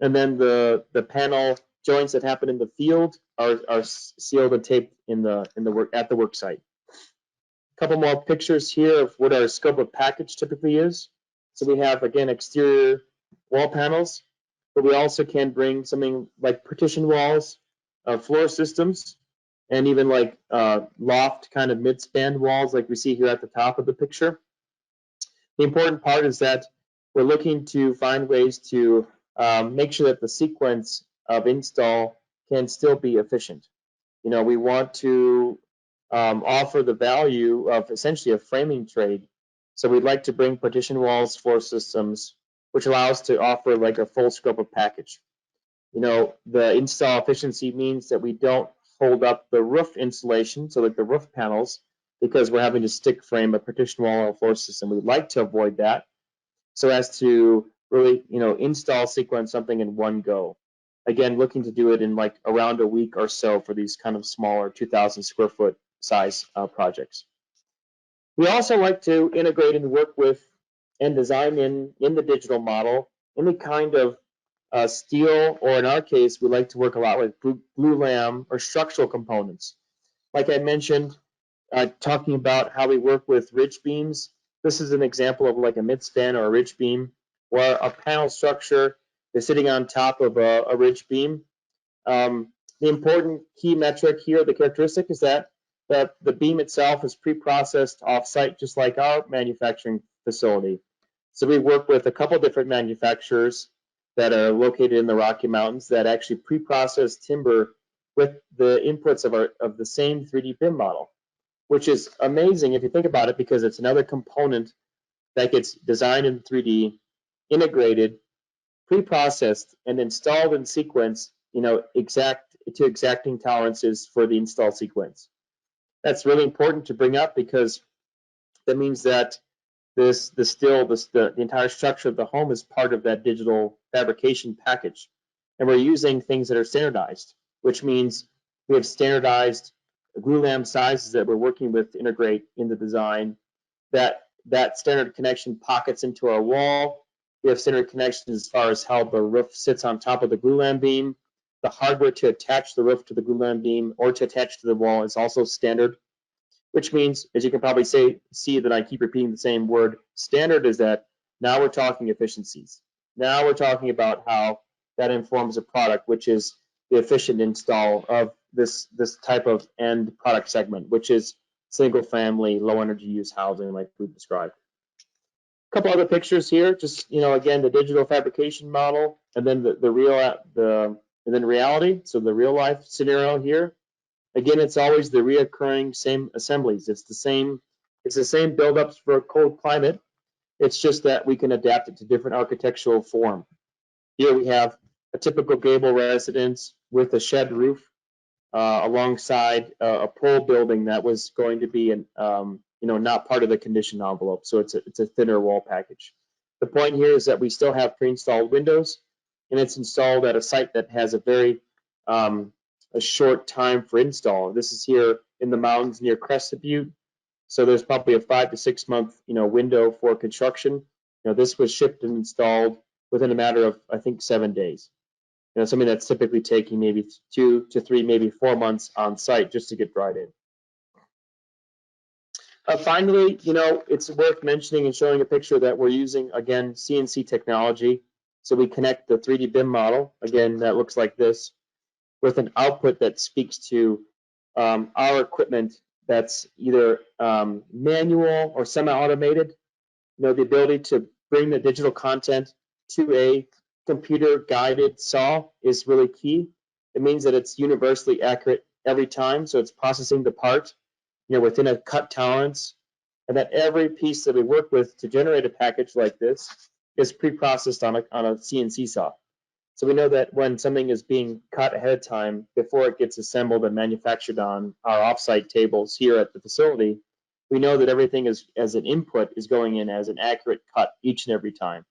and then the panel joints that happen in the field are sealed and taped at the work site. A couple more pictures here of what our scope of package typically is. So we have, again, exterior wall panels, but we also can bring something like partition walls, floor systems, and even like loft kind of mid-span walls like we see here at the top of the picture. The important part is that we're looking to find ways to make sure that the sequence of install can still be efficient. We want to offer the value of essentially a framing trade. So we'd like to bring partition walls, floor systems, which allows to offer like a full scope of package. The install efficiency means that we don't hold up the roof insulation, so like the roof panels, because we're having to stick frame a partition wall or a floor system. We'd like to avoid that, so as to really, install sequence something in one go. Again, looking to do it in like around a week or so for these kind of smaller 2,000 square foot size projects. We also like to integrate and work with and design in the digital model any kind of steel, or in our case, we like to work a lot with glue lam or structural components. Like I mentioned, talking about how we work with ridge beams. This is an example of like a midspan or a ridge beam, where a panel structure is sitting on top of a ridge beam. The important key metric here, the characteristic, is that the beam itself is pre-processed off-site, just like our manufacturing facility. So we work with a couple different manufacturers that are located in the Rocky Mountains that actually pre-process timber with the inputs of the same 3D BIM model, which is amazing if you think about it, because it's another component that gets designed in 3D, integrated, pre-processed, and installed in sequence, exacting tolerances for the install sequence. That's really important to bring up, because that means that the entire structure of the home is part of that digital fabrication package. And we're using things that are standardized, which means we have standardized glue-lam sizes that we're working with to integrate in the design. That standard connection pockets into our wall. We have standard connections as far as how the roof sits on top of the glue-lam beam. The hardware to attach the roof to the glue-lam beam or to attach to the wall is also standard, which means, as you can probably see that I keep repeating the same word, standard, is that now we're talking efficiencies. Now we're talking about how that informs a product, which is the efficient install of this type of end product segment, which is single family, low energy use housing like we described. A couple other pictures here, just, again, the digital fabrication model, and then and then reality. So the real life scenario here. Again, it's always the reoccurring same assemblies. It's the same buildups for a cold climate. It's just that we can adapt it to different architectural form. Here we have a typical gable residence with a shed roof alongside a pole building that was going to be not part of the condition envelope. So it's a thinner wall package. The point here is that we still have pre-installed windows, and it's installed at a site that has a very a short time for install. This is here in the mountains near Crested Butte, so there's probably a 5 to 6 month window for construction. This was shipped and installed within a matter of, I think, 7 days. Something that's typically taking maybe 2 to 3, maybe 4 months on site just to get dried in. Finally, it's worth mentioning and showing a picture that we're using, again, CNC technology. So we connect the 3D BIM model, again, that looks like this, with an output that speaks to our equipment that's either manual or semi-automated. The ability to bring the digital content to a computer-guided saw is really key. It means that it's universally accurate every time, so it's processing the part within a cut tolerance, and that every piece that we work with to generate a package like this is pre-processed on a CNC saw. So we know that when something is being cut ahead of time before it gets assembled and manufactured on our offsite tables here at the facility, we know that everything as an input is going in as an accurate cut each and every time.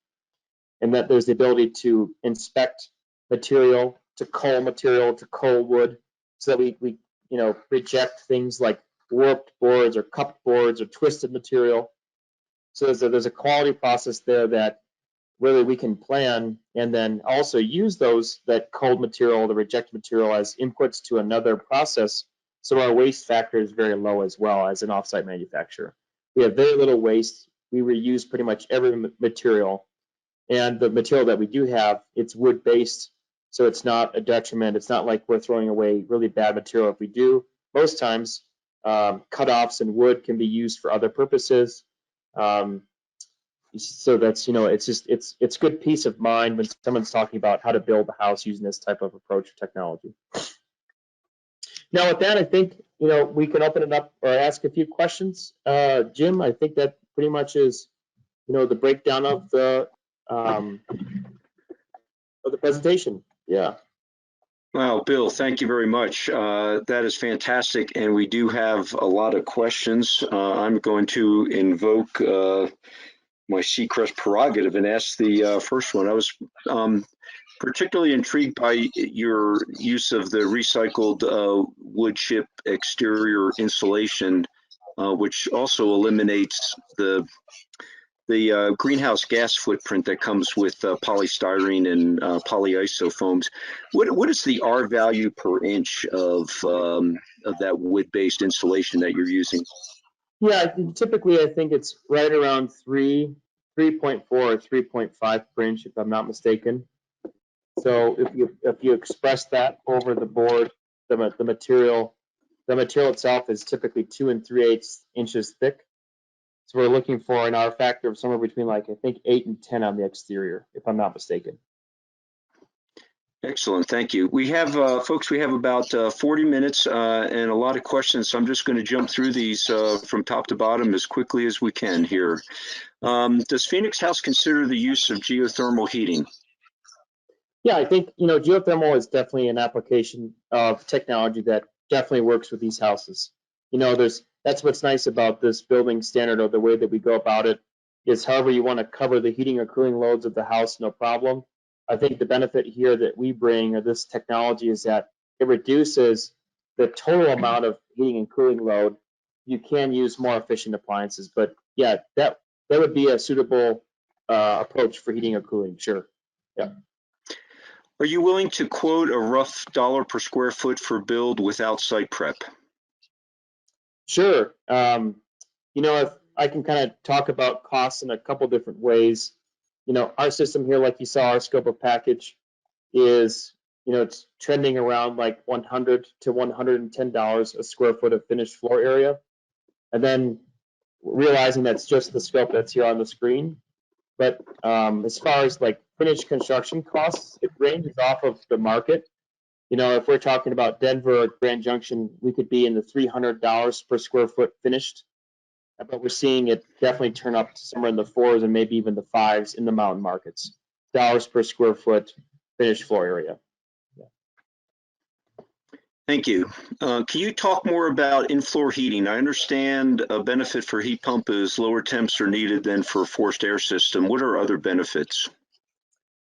And that there's the ability to inspect material, to cull material, to cull wood, so that we reject things like warped boards or cupped boards or twisted material. So there's a quality process there that really we can plan and then also use that culled material, the rejected material, as inputs to another process. So our waste factor is very low as well as an offsite manufacturer. We have very little waste. We reuse pretty much every material. And the material that we do have, it's wood-based, so it's not a detriment. It's not like we're throwing away really bad material if we do. Most times, cutoffs and wood can be used for other purposes. So that's, it's good peace of mind when someone's talking about how to build a house using this type of approach or technology. Now with that, I think, we can open it up or ask a few questions. Jim, I think that pretty much is, the breakdown of the presentation. Yeah. Wow, Bill, thank you very much. That is fantastic, and we do have a lot of questions. I'm going to invoke my SECRES prerogative and ask the first one. I was particularly intrigued by your use of the recycled wood chip exterior insulation, which also eliminates the greenhouse gas footprint that comes with polystyrene and polyiso foams. What is the R value per inch of that wood-based insulation that you're using? Yeah, typically I think it's right around 3.4 or 3.5 per inch, if I'm not mistaken. So if you express that over the board, the material itself is typically 2 3/8 inches thick. So we're looking for an R factor of somewhere between, like, I think 8 and 10 on the exterior, if I'm not mistaken. Excellent, thank you. We have, folks, we have about 40 minutes and a lot of questions, so I'm just going to jump through these from top to bottom as quickly as we can here. Does Phoenix Haus consider the use of geothermal heating? Yeah, I think, geothermal is definitely an application of technology that definitely works with these houses. That's what's nice about this building standard, or the way that we go about it, is however you want to cover the heating or cooling loads of the house, no problem. I think the benefit here that we bring, or this technology, is that it reduces the total amount of heating and cooling load. You can use more efficient appliances, but yeah, that would be a suitable approach for heating or cooling, sure. Yeah. Are you willing to quote a rough dollar per square foot for build without site prep? Sure. If I can kind of talk about costs in a couple different ways. Our system here, like you saw, our scope of package is, it's trending around like $100 to $110 a square foot of finished floor area. And then realizing that's just the scope that's here on the screen. But as far as like finished construction costs, it ranges off of the market. If we're talking about Denver or Grand Junction, we could be in the $300 per square foot finished. But we're seeing it definitely turn up to somewhere in the 4s and maybe even the 5s in the mountain markets. Dollars per square foot finished floor area. Yeah. Thank you. Can you talk more about in-floor heating? I understand a benefit for heat pump is lower temps are needed than for a forced air system. What are other benefits?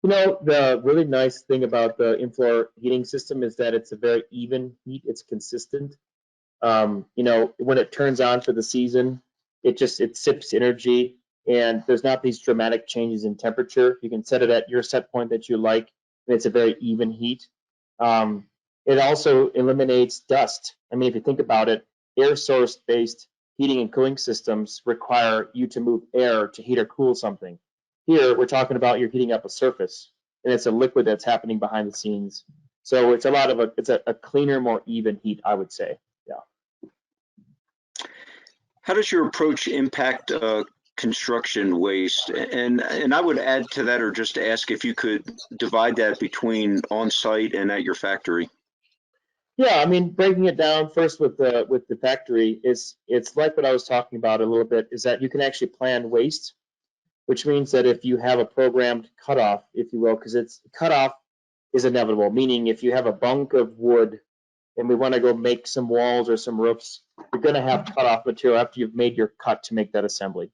The really nice thing about the in-floor heating system is that it's a very even heat. It's consistent. When it turns on for the season, it sips energy, and there's not these dramatic changes in temperature. You can set it at your set point that you like, and it's a very even heat. It also eliminates dust. I mean, if you think about it, air source based heating and cooling systems require you to move air to heat or cool something. Here, we're talking about you're heating up a surface, and it's a liquid that's happening behind the scenes. So it's a cleaner, more even heat, I would say. Yeah. How does your approach impact construction waste? And I would add to that, or just ask if you could divide that between on-site and at your factory. Yeah, I mean, breaking it down first with the factory, it's like what I was talking about a little bit, is that you can actually plan waste, which means that if you have a programmed cutoff, if you will, because cutoff is inevitable, meaning if you have a bunk of wood and we want to go make some walls or some roofs, you're going to have cutoff material after you've made your cut to make that assembly.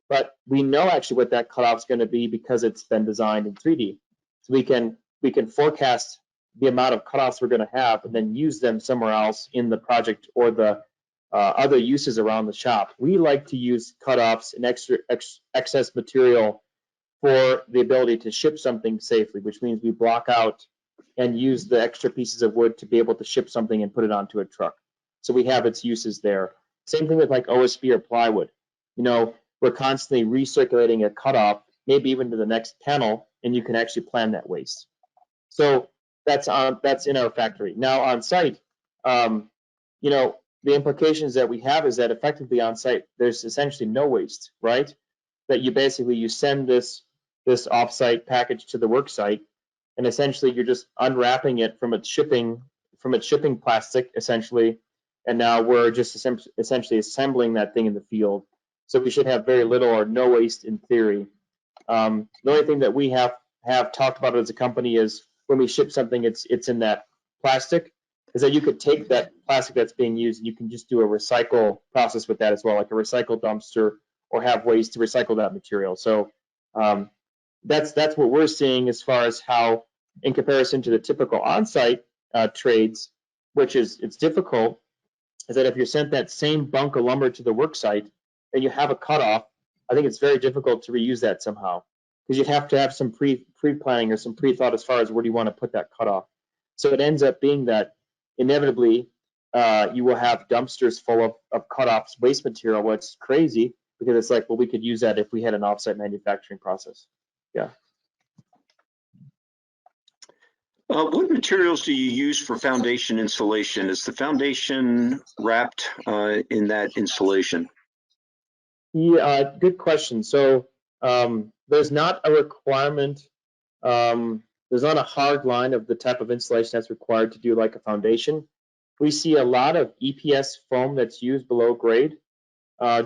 But we know actually what that cutoff is going to be because it's been designed in 3D. So we can forecast the amount of cutoffs we're going to have and then use them somewhere else in the project or the other uses around the shop. We like to use cutoffs and excess material for the ability to ship something safely, which means we block out and use the extra pieces of wood to be able to ship something and put it onto a truck. So we have its uses there. Same thing with like OSB or plywood. We're constantly recirculating a cutoff, maybe even to the next panel, and you can actually plan that waste. So that's in our factory. Now on site, the implications that we have is that effectively on site, there's essentially no waste, right? That you send this offsite package to the work site, and essentially you're just unwrapping it from its shipping plastic, essentially, and now we're just essentially assembling that thing in the field. So we should have very little or no waste in theory. The only thing that we have talked about as a company is when we ship something, it's in that plastic, is that you could take that plastic that's being used and you can just do a recycle process with that as well, like a recycle dumpster, or have ways to recycle that material. So that's what we're seeing as far as how, in comparison to the typical on-site trades, which it's difficult, is that if you're sent that same bunk of lumber to the work site and you have a cutoff, I think it's very difficult to reuse that somehow, because you'd have to have some pre-planning or some pre-thought as far as where do you want to put that cutoff. So it ends up being that inevitably you will have dumpsters full of cut-offs waste material, which is crazy because it's like, well, we could use that if we had an offsite manufacturing process. Yeah. What materials do you use for foundation insulation? Is the foundation wrapped in that insulation? Yeah, good question. So there's not a requirement. There's not a hard line of the type of insulation that's required to do like a foundation. We see a lot of EPS foam that's used below grade,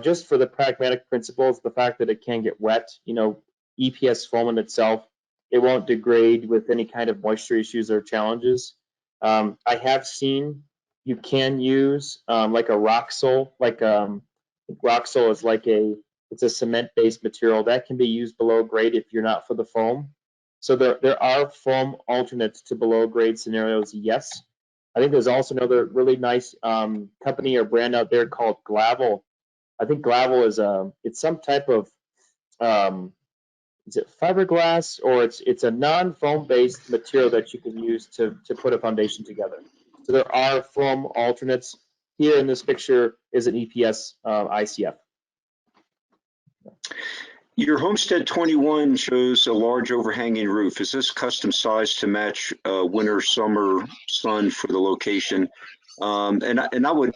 just for the pragmatic principles, the fact that it can get wet. You know, EPS foam in itself, it won't degrade with any kind of moisture issues or challenges. I have seen you can use like a Roxol, Roxol is like it's a cement-based material that can be used below grade if you're not for the foam. So there are foam alternates to below grade scenarios, yes. I think there's also another really nice company or brand out there called Glavel. I think Glavel is it's some type of is it fiberglass, or it's a non-foam based material that you can use to put a foundation together. So there are foam alternates. Here in this picture is an EPS ICF. Your Homestead 21 shows a large overhanging roof. Is this custom sized to match winter, summer sun for the location? And I would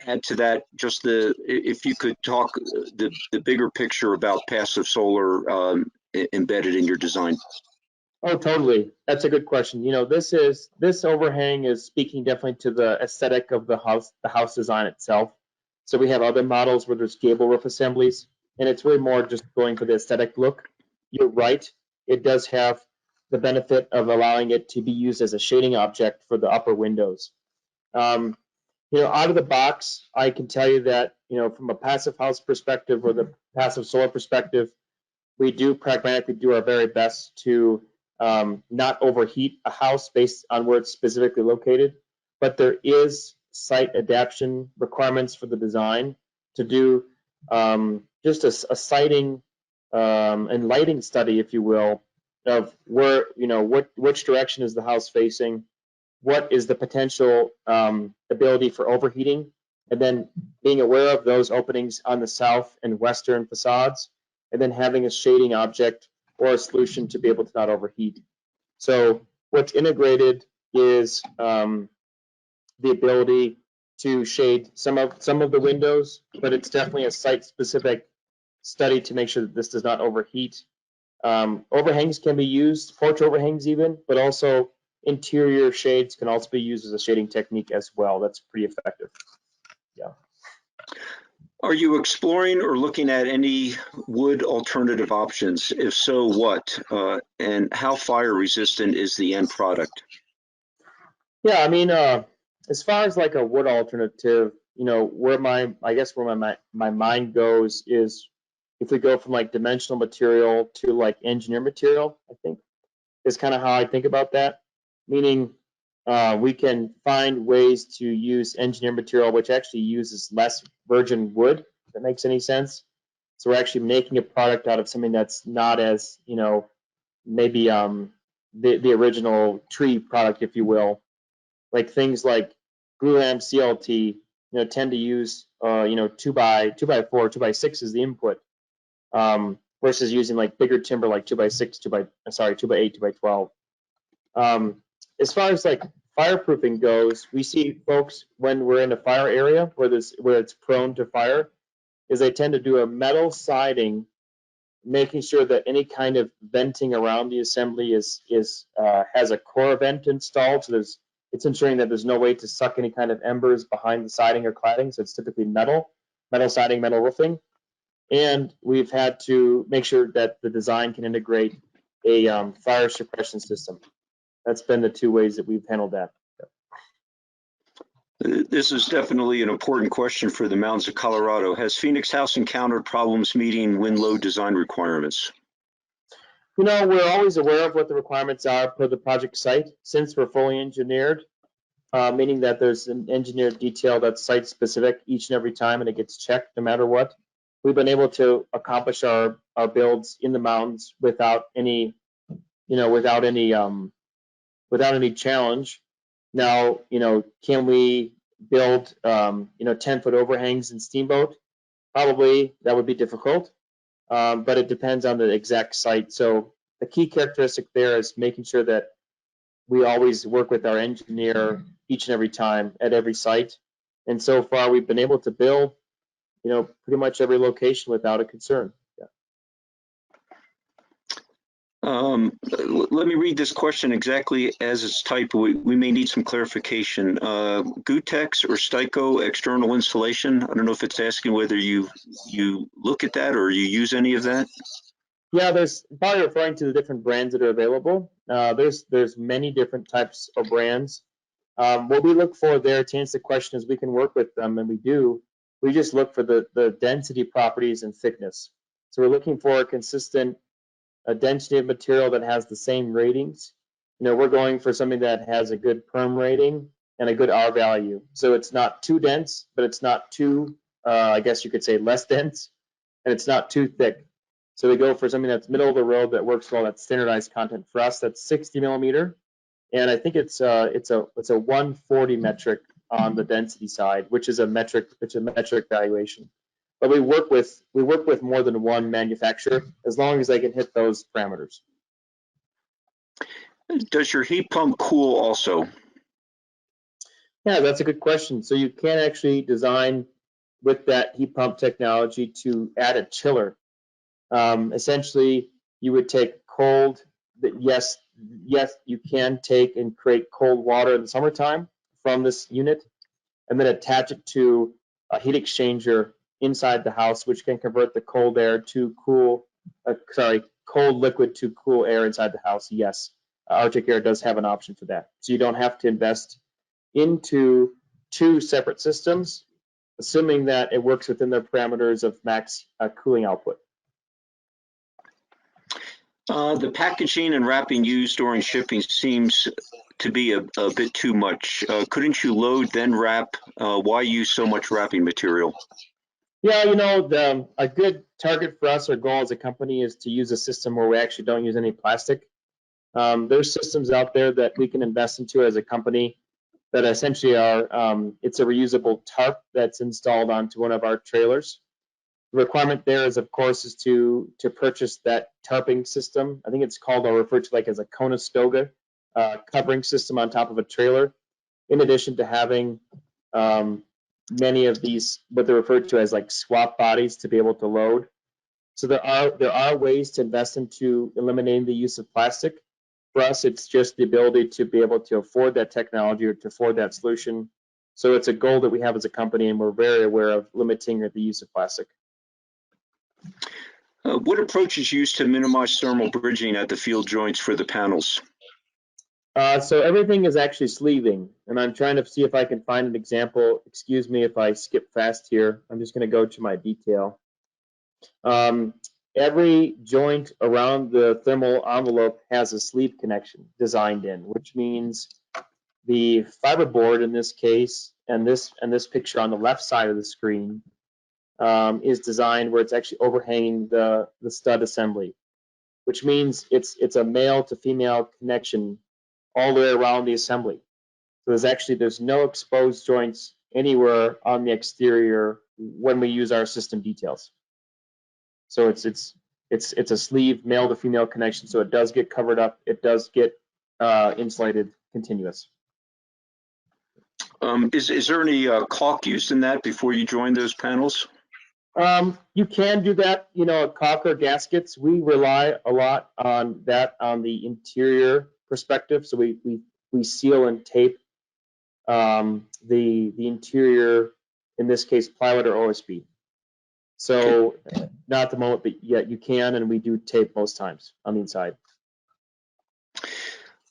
add to that just if you could talk the bigger picture about passive solar embedded in your design. Oh, totally. That's a good question. You know, this overhang is speaking definitely to the aesthetic of the house design itself. So we have other models where there's gable roof assemblies, and it's really more just going for the aesthetic look. You're right. It does have the benefit of allowing it to be used as a shading object for the upper windows. You know, out of the box, I can tell you that, you know, from a passive house perspective or the passive solar perspective, we do pragmatically do our very best to not overheat a house based on where it's specifically located, but there is site adaptation requirements for the design to do just a siting and lighting study, if you will, of where, you know, which direction is the house facing, what is the potential ability for overheating, and then being aware of those openings on the south and western facades, and then having a shading object or a solution to be able to not overheat. So what's integrated is the ability to shade some of the windows, but it's definitely a site-specific study to make sure that this does not overheat. Overhangs can be used, porch overhangs even, but also interior shades can also be used as a shading technique as well. That's pretty effective. Yeah. Are you exploring or looking at any wood alternative options? If so, what? And how fire resistant is the end product? Yeah, I mean, as far as like a wood alternative, you know, where my mind goes is if we go from like dimensional material to like engineered material, I think is kind of how I think about that. Meaning, we can find ways to use engineered material which actually uses less virgin wood, if that makes any sense. So we're actually making a product out of something that's not as, you know, maybe the original tree product, if you will. Like things like glulam CLT, you know, tend to use you know, 2x4, 2x6 is the input, versus using like bigger timber like 2x6, 2x8, 2x12. As far as like fireproofing goes, we see folks when we're in a fire area where it's prone to fire, is they tend to do a metal siding, making sure that any kind of venting around the assembly has a core vent installed. So it's ensuring that there's no way to suck any kind of embers behind the siding or cladding. So it's typically metal siding, metal roofing. And we've had to make sure that the design can integrate a fire suppression system. That's been the two ways that we've handled that. This is definitely an important question for the mountains of Colorado. Has Phoenix Haus encountered problems meeting wind load design requirements? You know, we're always aware of what the requirements are per the project site, since we're fully engineered, meaning that there's an engineered detail that's site specific each and every time, and it gets checked no matter what. We've been able to accomplish our builds in the mountains without any challenge. Now, you know, can we build, 10-foot overhangs in Steamboat, probably that would be difficult, but it depends on the exact site. So the key characteristic there is making sure that we always work with our engineer each and every time at every site. And so far, we've been able to build, pretty much every location without a concern. Yeah. Let me read this question exactly as it's typed. We may need some clarification. Gutex or Styco external installation. I don't know if it's asking whether you look at that or you use any of that. Yeah, there's probably referring to the different brands that are available. There's many different types of brands. What we look for there to answer the question is we can work with them, and we do. We just look for the density properties and thickness. So we're looking for a consistent density of material that has the same ratings. We're going for something that has a good perm rating and a good R value. So it's not too dense, but it's not too, I guess you could say, less dense, and it's not too thick. So we go for something that's middle of the road that works well. That's standardized content for us. That's 60 millimeter, and I think it's a 140 metric on the density side, which is a metric valuation. But we work with more than one manufacturer as long as they can hit those parameters. Does your heat pump cool also? Yeah, that's a good question. So you can actually design with that heat pump technology to add a chiller. Essentially, you would take cold. Yes, you can take and create cold water in the summertime from this unit, and then attach it to a heat exchanger inside the house, which can convert the cold liquid to cool air inside the house. Yes, Arctic Air does have an option for that. So you don't have to invest into two separate systems, assuming that it works within the parameters of max cooling output. The packaging and wrapping used during shipping seems to be a bit too much. Couldn't you load then wrap? Why use so much wrapping material? Yeah, a good target for us, our goal as a company, is to use a system where we actually don't use any plastic. There's systems out there that we can invest into as a company that essentially it's a reusable tarp that's installed onto one of our trailers. The requirement there is, of course, is to purchase that tarping system. I think it's called, or referred to as a Conestoga covering system on top of a trailer, in addition to having many of these, what they're referred to as swap bodies to be able to load. So there are ways to invest into eliminating the use of plastic. For us, it's just the ability to be able to afford that technology or to afford that solution. So it's a goal that we have as a company, and we're very aware of limiting the use of plastic. What approach is used to minimize thermal bridging at the field joints for the panels? So everything is actually sleeving, and I'm trying to see if I can find an example. Excuse me if I skip fast here. I'm just going to go to my detail. Every joint around the thermal envelope has a sleeve connection designed in, which means the fiberboard in this case, and this picture on the left side of the screen, is designed where it's actually overhanging the stud assembly, which means it's a male to female connection all the way around the assembly. So there's no exposed joints anywhere on the exterior when we use our system details. So it's a sleeve male to female connection, so it does get covered up. It does get insulated continuous. Is there any caulk used in that before you join those panels? You can do that, caulk or gaskets. We rely a lot on that on the interior perspective. So we seal and tape the interior, in this case, plywood or OSB. So not at the moment, but yet you can, and we do tape most times on the inside.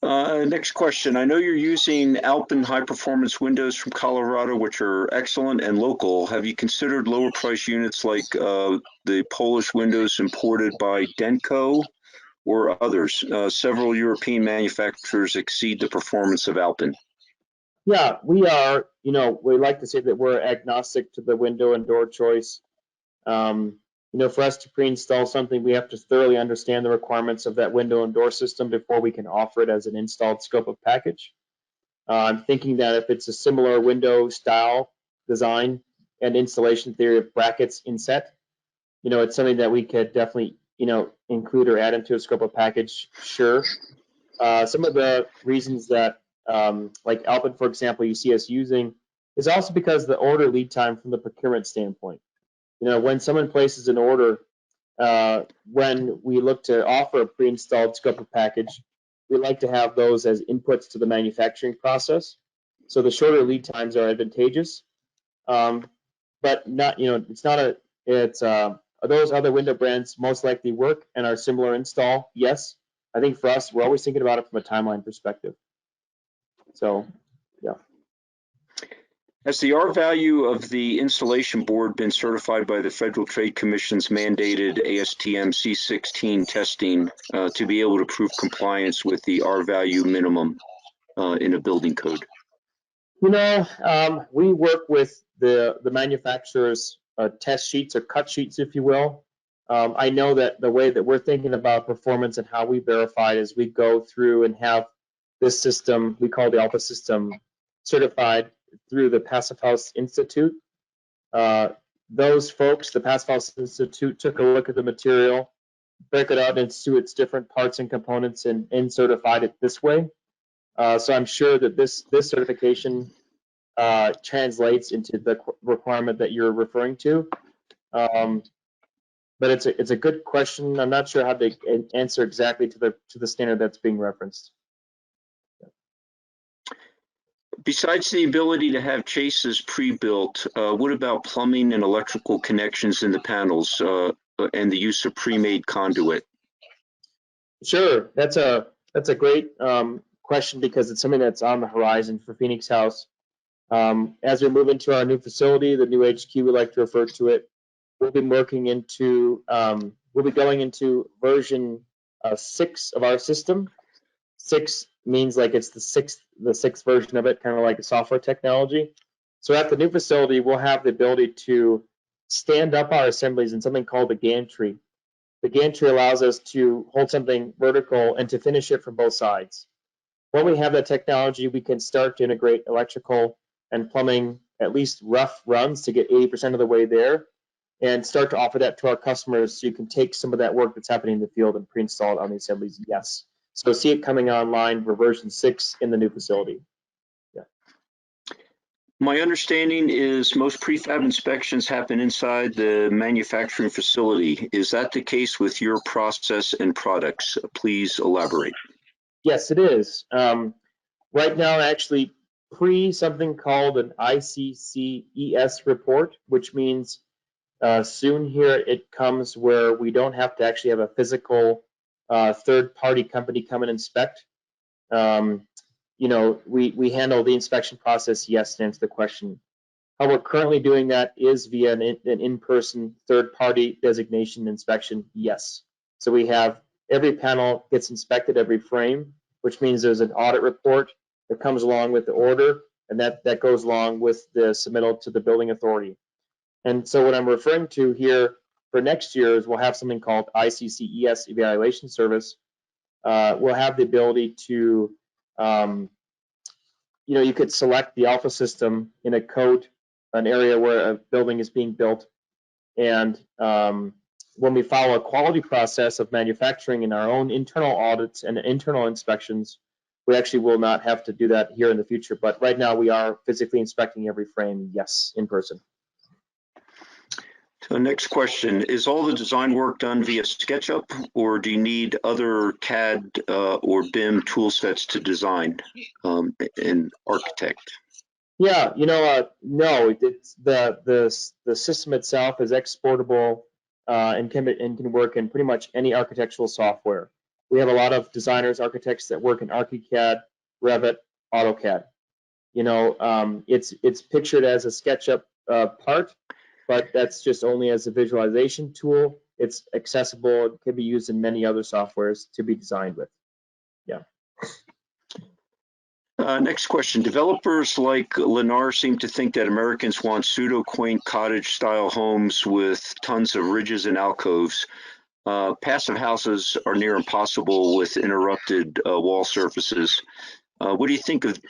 Next question. I know you're using Alpen high-performance windows from Colorado, which are excellent and local. Have you considered lower price units like the Polish windows imported by Denko or others? Several European manufacturers exceed the performance of Alpen. Yeah, we are. We like to say that we're agnostic to the window and door choice. For us to pre-install something, we have to thoroughly understand the requirements of that window and door system before we can offer it as an installed scope of package. I'm thinking that if it's a similar window style design and installation theory of brackets inset, it's something that we could definitely, include or add into a scope of package, sure. Some of the reasons that, like Alpin, for example, you see us using is also because the order lead time from the procurement standpoint. When someone places an order, when we look to offer a pre-installed scope of package, we like to have those as inputs to the manufacturing process. So the shorter lead times are advantageous, but not, those other window brands most likely work and are similar install? Yes. I think for us, we're always thinking about it from a timeline perspective. So, yeah. Has the R value of the installation board been certified by the Federal Trade Commission's mandated ASTM C16 testing to be able to prove compliance with the R value minimum in a building code? We work with the manufacturer's test sheets or cut sheets, if you will. I know that the way that we're thinking about performance and how we verify it is we go through and have this system, we call the Alpha system, certified through the Passive House Institute. Those folks, the Passive House Institute, took a look at the material, break it out into its different parts and components, and certified it this way. So I'm sure that this certification translates into the requirement that you're referring to. But it's a good question. I'm not sure how to answer exactly to the standard that's being referenced. Besides the ability to have chases pre-built, what about plumbing and electrical connections in the panels and the use of pre-made conduit? Sure, that's a great question because it's something that's on the horizon for Phoenix Haus. As we move into our new facility, the new HQ, we like to refer to it, we'll be going into version 6 of our system. 6 means like it's the sixth version of it, kind of like a software technology. So at the new facility, we'll have the ability to stand up our assemblies in something called the gantry. The gantry allows us to hold something vertical and to finish it from both sides. When we have that technology, we can start to integrate electrical and plumbing, at least rough runs to get 80% of the way there, and start to offer that to our customers so you can take some of that work that's happening in the field and pre-install it on the assemblies, yes. So see it coming online for version 6 in the new facility. Yeah. My understanding is most prefab inspections happen inside the manufacturing facility. Is that the case with your process and products? Please elaborate. Yes, it is. Right now, actually, something called an ICCES report, which means soon here it comes where we don't have to actually have a physical third-party company come and inspect. We handle the inspection process, yes, to answer the question. How we're currently doing that is via an in-person third-party designation inspection, yes. So we have every panel gets inspected every frame, which means there's an audit report that comes along with the order, and that goes along with the submittal to the building authority. And so what I'm referring to here for next year is we'll have something called ICCES evaluation service. We'll have the ability to, you could select the Alpha system in a code, an area where a building is being built. And when we follow a quality process of manufacturing in our own internal audits and internal inspections, we actually will not have to do that here in the future. But right now we are physically inspecting every frame, yes, in person. So next question, is all the design work done via SketchUp, or do you need other CAD or BIM tool sets to design and architect? Yeah, no, it's the system itself is exportable and can work in pretty much any architectural software. We have a lot of designers, architects that work in ArchiCAD, Revit, AutoCAD. It's pictured as a SketchUp part, but that's just only as a visualization tool. It's accessible. It can be used in many other softwares to be designed with. Yeah. Next question. Developers like Lennar seem to think that Americans want pseudo-quaint cottage-style homes with tons of ridges and alcoves. Passive houses are near impossible with interrupted wall surfaces. What do you think of,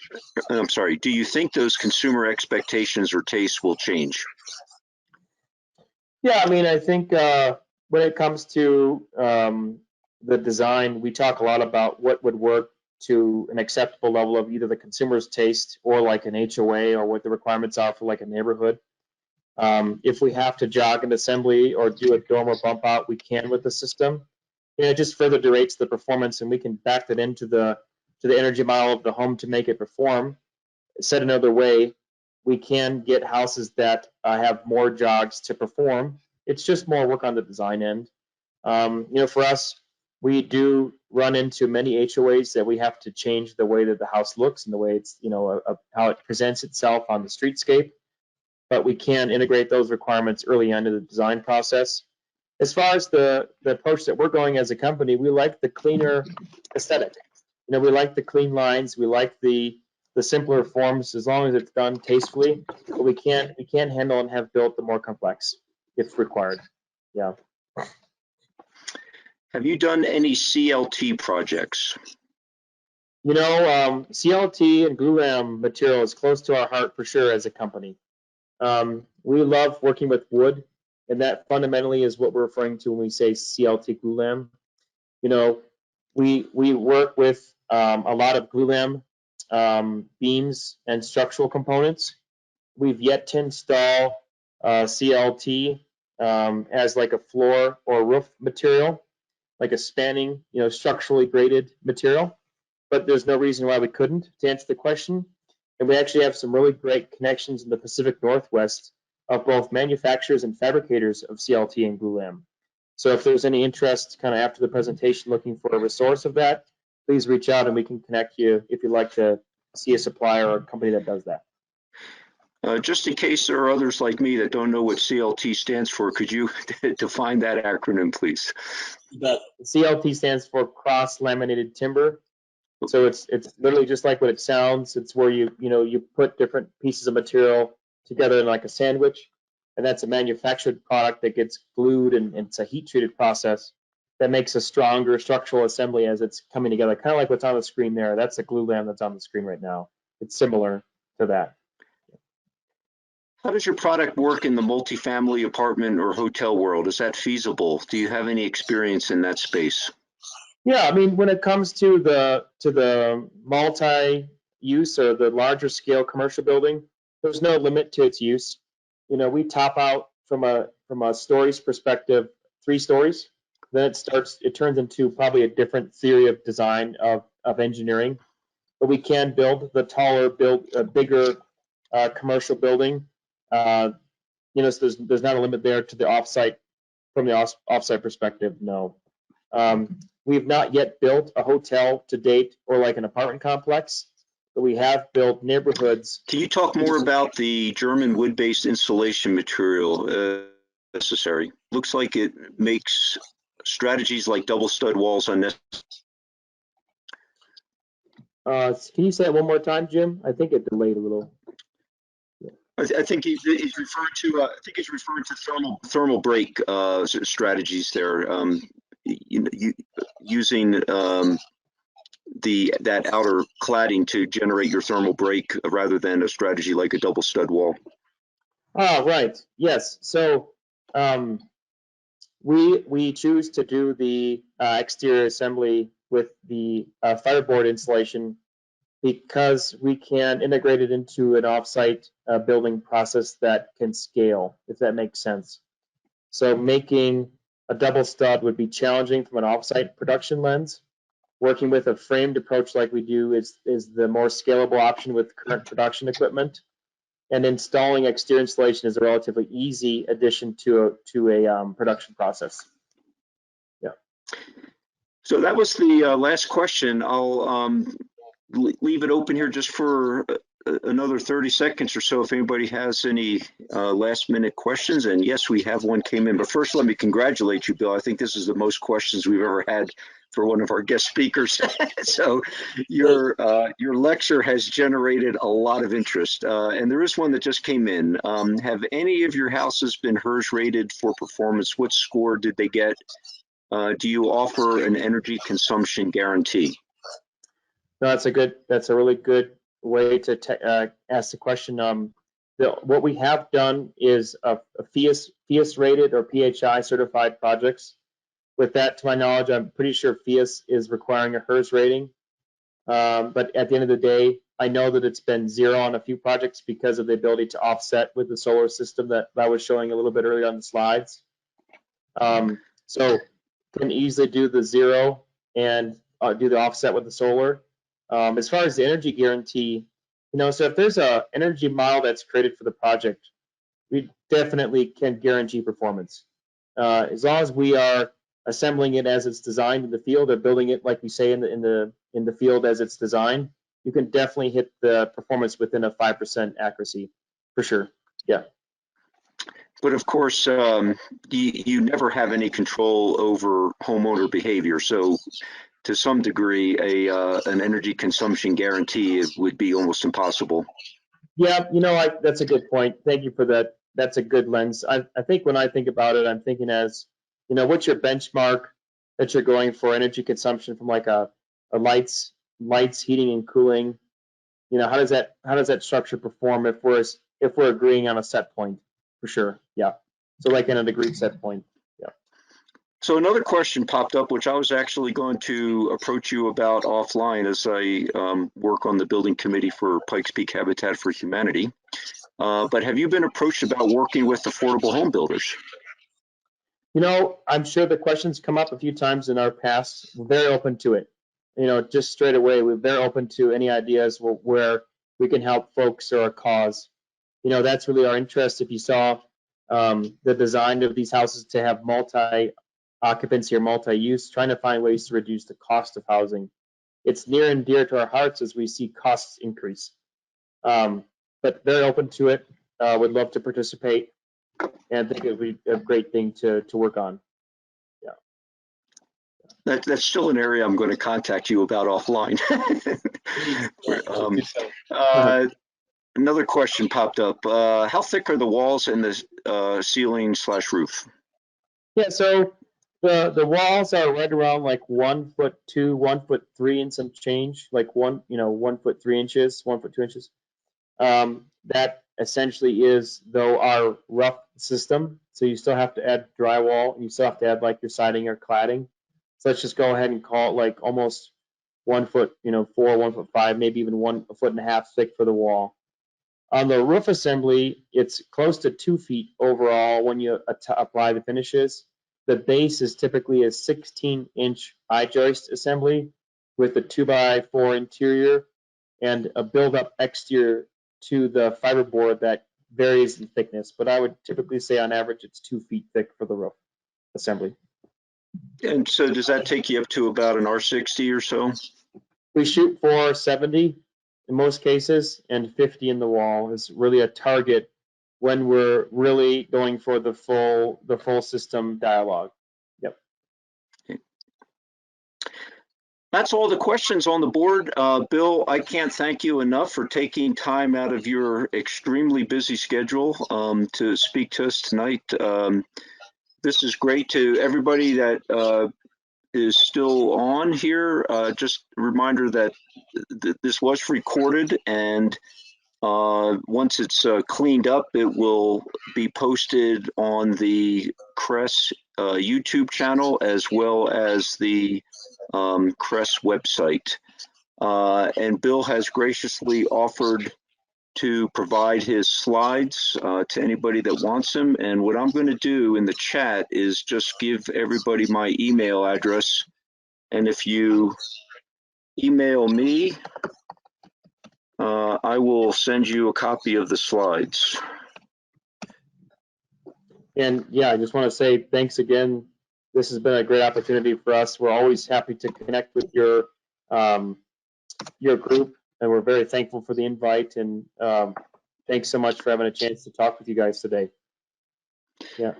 I'm sorry, do you think those consumer expectations or tastes will change? Yeah, I mean, I think when it comes to the design, we talk a lot about what would work to an acceptable level of either the consumer's taste or like an HOA or what the requirements are for like a neighborhood. If we have to jog an assembly or do a dormer bump out, we can with the system. It just further derates the performance, and we can back that into the energy model of the home to make it perform. Said another way, we can get houses that have more jogs to perform. It's just more work on the design end. For us, we do run into many HOAs that we have to change the way that the house looks and the way it's, how it presents itself on the streetscape. But we can integrate those requirements early on in the design process. As far as the approach that we're going as a company, we like the cleaner aesthetic. We like the clean lines. We like the simpler forms as long as it's done tastefully. But we can't handle and have built the more complex if required. Yeah. Have you done any CLT projects? CLT and glulam material is close to our heart for sure as a company. We love working with wood, and that fundamentally is what we're referring to when we say CLT glulam. We work with a lot of glulam beams and structural components. We've yet to install CLT as like a floor or roof material, like a spanning, structurally graded material. But there's no reason why we couldn't, to answer the question. And we actually have some really great connections in the Pacific Northwest of both manufacturers and fabricators of CLT and glulam. So if there's any interest kind of after the presentation looking for a resource of that, please reach out and we can connect you if you'd like to see a supplier or a company that does that. Just in case there are others like me that don't know what CLT stands for, could you define that acronym, please? CLT stands for cross-laminated timber. So it's literally just like what it sounds. It's where you put different pieces of material together in like a sandwich, and that's a manufactured product that gets glued, and it's a heat-treated process that makes a stronger structural assembly as it's coming together, kind of like what's on the screen there. That's the glulam that's on the screen right now. It's similar to that. How does your product work in the multifamily apartment or hotel world? Is that feasible? Do you have any experience in that space? Yeah, I mean, when it comes to the multi-use or the larger scale commercial building, there's no limit to its use. We top out from a stories perspective, 3 stories. Then it turns into probably a different theory of design of engineering. But we can build the taller, build a bigger commercial building. So there's not a limit there to the offsite from the offsite perspective. No. We have not yet built a hotel to date or like an apartment complex, but we have built neighborhoods. Can you talk more about the German wood-based insulation material necessary? Looks like it makes strategies like double stud walls unnecessary. Can you say that one more time, Jim? I think it delayed a little. I think he's referring to. I think he's referring to thermal break strategies there. Using that outer cladding to generate your thermal break rather than a strategy like a double stud wall. Oh, right. Yes. So we choose to do the exterior assembly with the fireboard insulation because we can integrate it into an offsite building process that can scale, if that makes sense. So making a double stud would be challenging from an offsite production lens. Working with a framed approach like we do is the more scalable option with current production equipment. And installing exterior insulation is a relatively easy addition to a production process. Yeah. So that was the last question. I'll leave it open here just for another 30 seconds or so if anybody has any last minute questions. And yes, we have one came in, but first let me congratulate you, Bill. I think this is the most questions we've ever had for one of our guest speakers. So your lecture has generated a lot of interest. And there is one that just came in. Have any of your houses been HERS rated for performance? What score did they get? Do you offer an energy consumption guarantee? No, that's a really good way to ask the question. What we have done is a FIAS rated or PHI certified projects. With that, to my knowledge, I'm pretty sure FIAS is requiring a HERS rating. But at the end of the day, I know that it's been 0 on a few projects because of the ability to offset with the solar system that I was showing a little bit earlier on the slides. So can easily do the 0 and do the offset with the solar. As far as the energy guarantee, so if there's a energy model that's created for the project, we definitely can guarantee performance. As long as we are assembling it as it's designed in the field, or building it like we say in the field as it's designed, you can definitely hit the performance within a 5% accuracy for sure. Yeah. But of course, you never have any control over homeowner behavior. So to some degree, an energy consumption guarantee would be almost impossible. Yeah, that's a good point. Thank you for that. That's a good lens. I think when I think about it, I'm thinking as, what's your benchmark that you're going for energy consumption from like a lights, heating and cooling? How does that structure perform if we're agreeing on a set point? For sure. Yeah. So like in an agreed set point. Yeah. So another question popped up, which I was actually going to approach you about offline as I work on the building committee for Pikes Peak Habitat for Humanity. But have you been approached about working with affordable home builders? I'm sure the questions come up a few times in our past. We're very open to it. Just straight away, we're very open to any ideas where we can help folks or a cause. That's really our interest. If you saw the design of these houses to have multi-occupancy or multi-use, trying to find ways to reduce the cost of housing. It's near and dear to our hearts as we see costs increase. But very open to it. Would love to participate, and I think it would be a great thing to work on. Yeah. That's still an area I'm going to contact you about offline. Another question popped up. How thick are the walls and the ceiling/roof? Yeah, so the walls are right around like 1'2", 1'3" and some change, like 1 foot 3 inches, 1 foot 2 inches. That essentially is though our rough system. So you still have to add drywall, and you still have to add like your siding or cladding. So let's just go ahead and call it like almost 1 foot, 4, 1'5", maybe even 1.5 foot thick for the wall. On the roof assembly, it's close to 2 feet overall when you apply the finishes. The base is typically a 16-inch I-joist assembly with a 2x4 interior and a build-up exterior to the fiberboard that varies in thickness. But I would typically say on average it's 2 feet thick for the roof assembly. And so does that take you up to about an R60 or so? We shoot for 70 in most cases, and 50 in the wall is really a target when we're really going for the full system dialogue. Yep. Okay. That's all the questions on the board. Bill, I can't thank you enough for taking time out of your extremely busy schedule to speak to us tonight. This is great. To everybody that is still on here, just a reminder that this was recorded, and once it's cleaned up, it will be posted on the CRES YouTube channel as well as the CRES website. And Bill has graciously offered to provide his slides to anybody that wants them. And what I'm going to do in the chat is just give everybody my email address. And if you email me, I will send you a copy of the slides. And yeah, I just want to say thanks again. This has been a great opportunity for us. We're always happy to connect with your group, and we're very thankful for the invite. And thanks so much for having a chance to talk with you guys today. Yeah.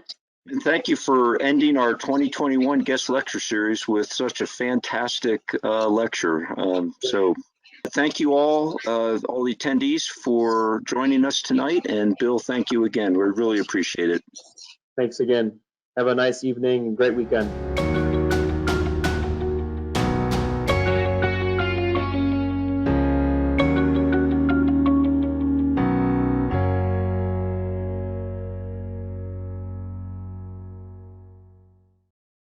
And thank you for ending our 2021 guest lecture series with such a fantastic lecture. So thank you all the attendees for joining us tonight. And Bill, thank you again. We really appreciate it. Thanks again. Have a nice evening and great weekend.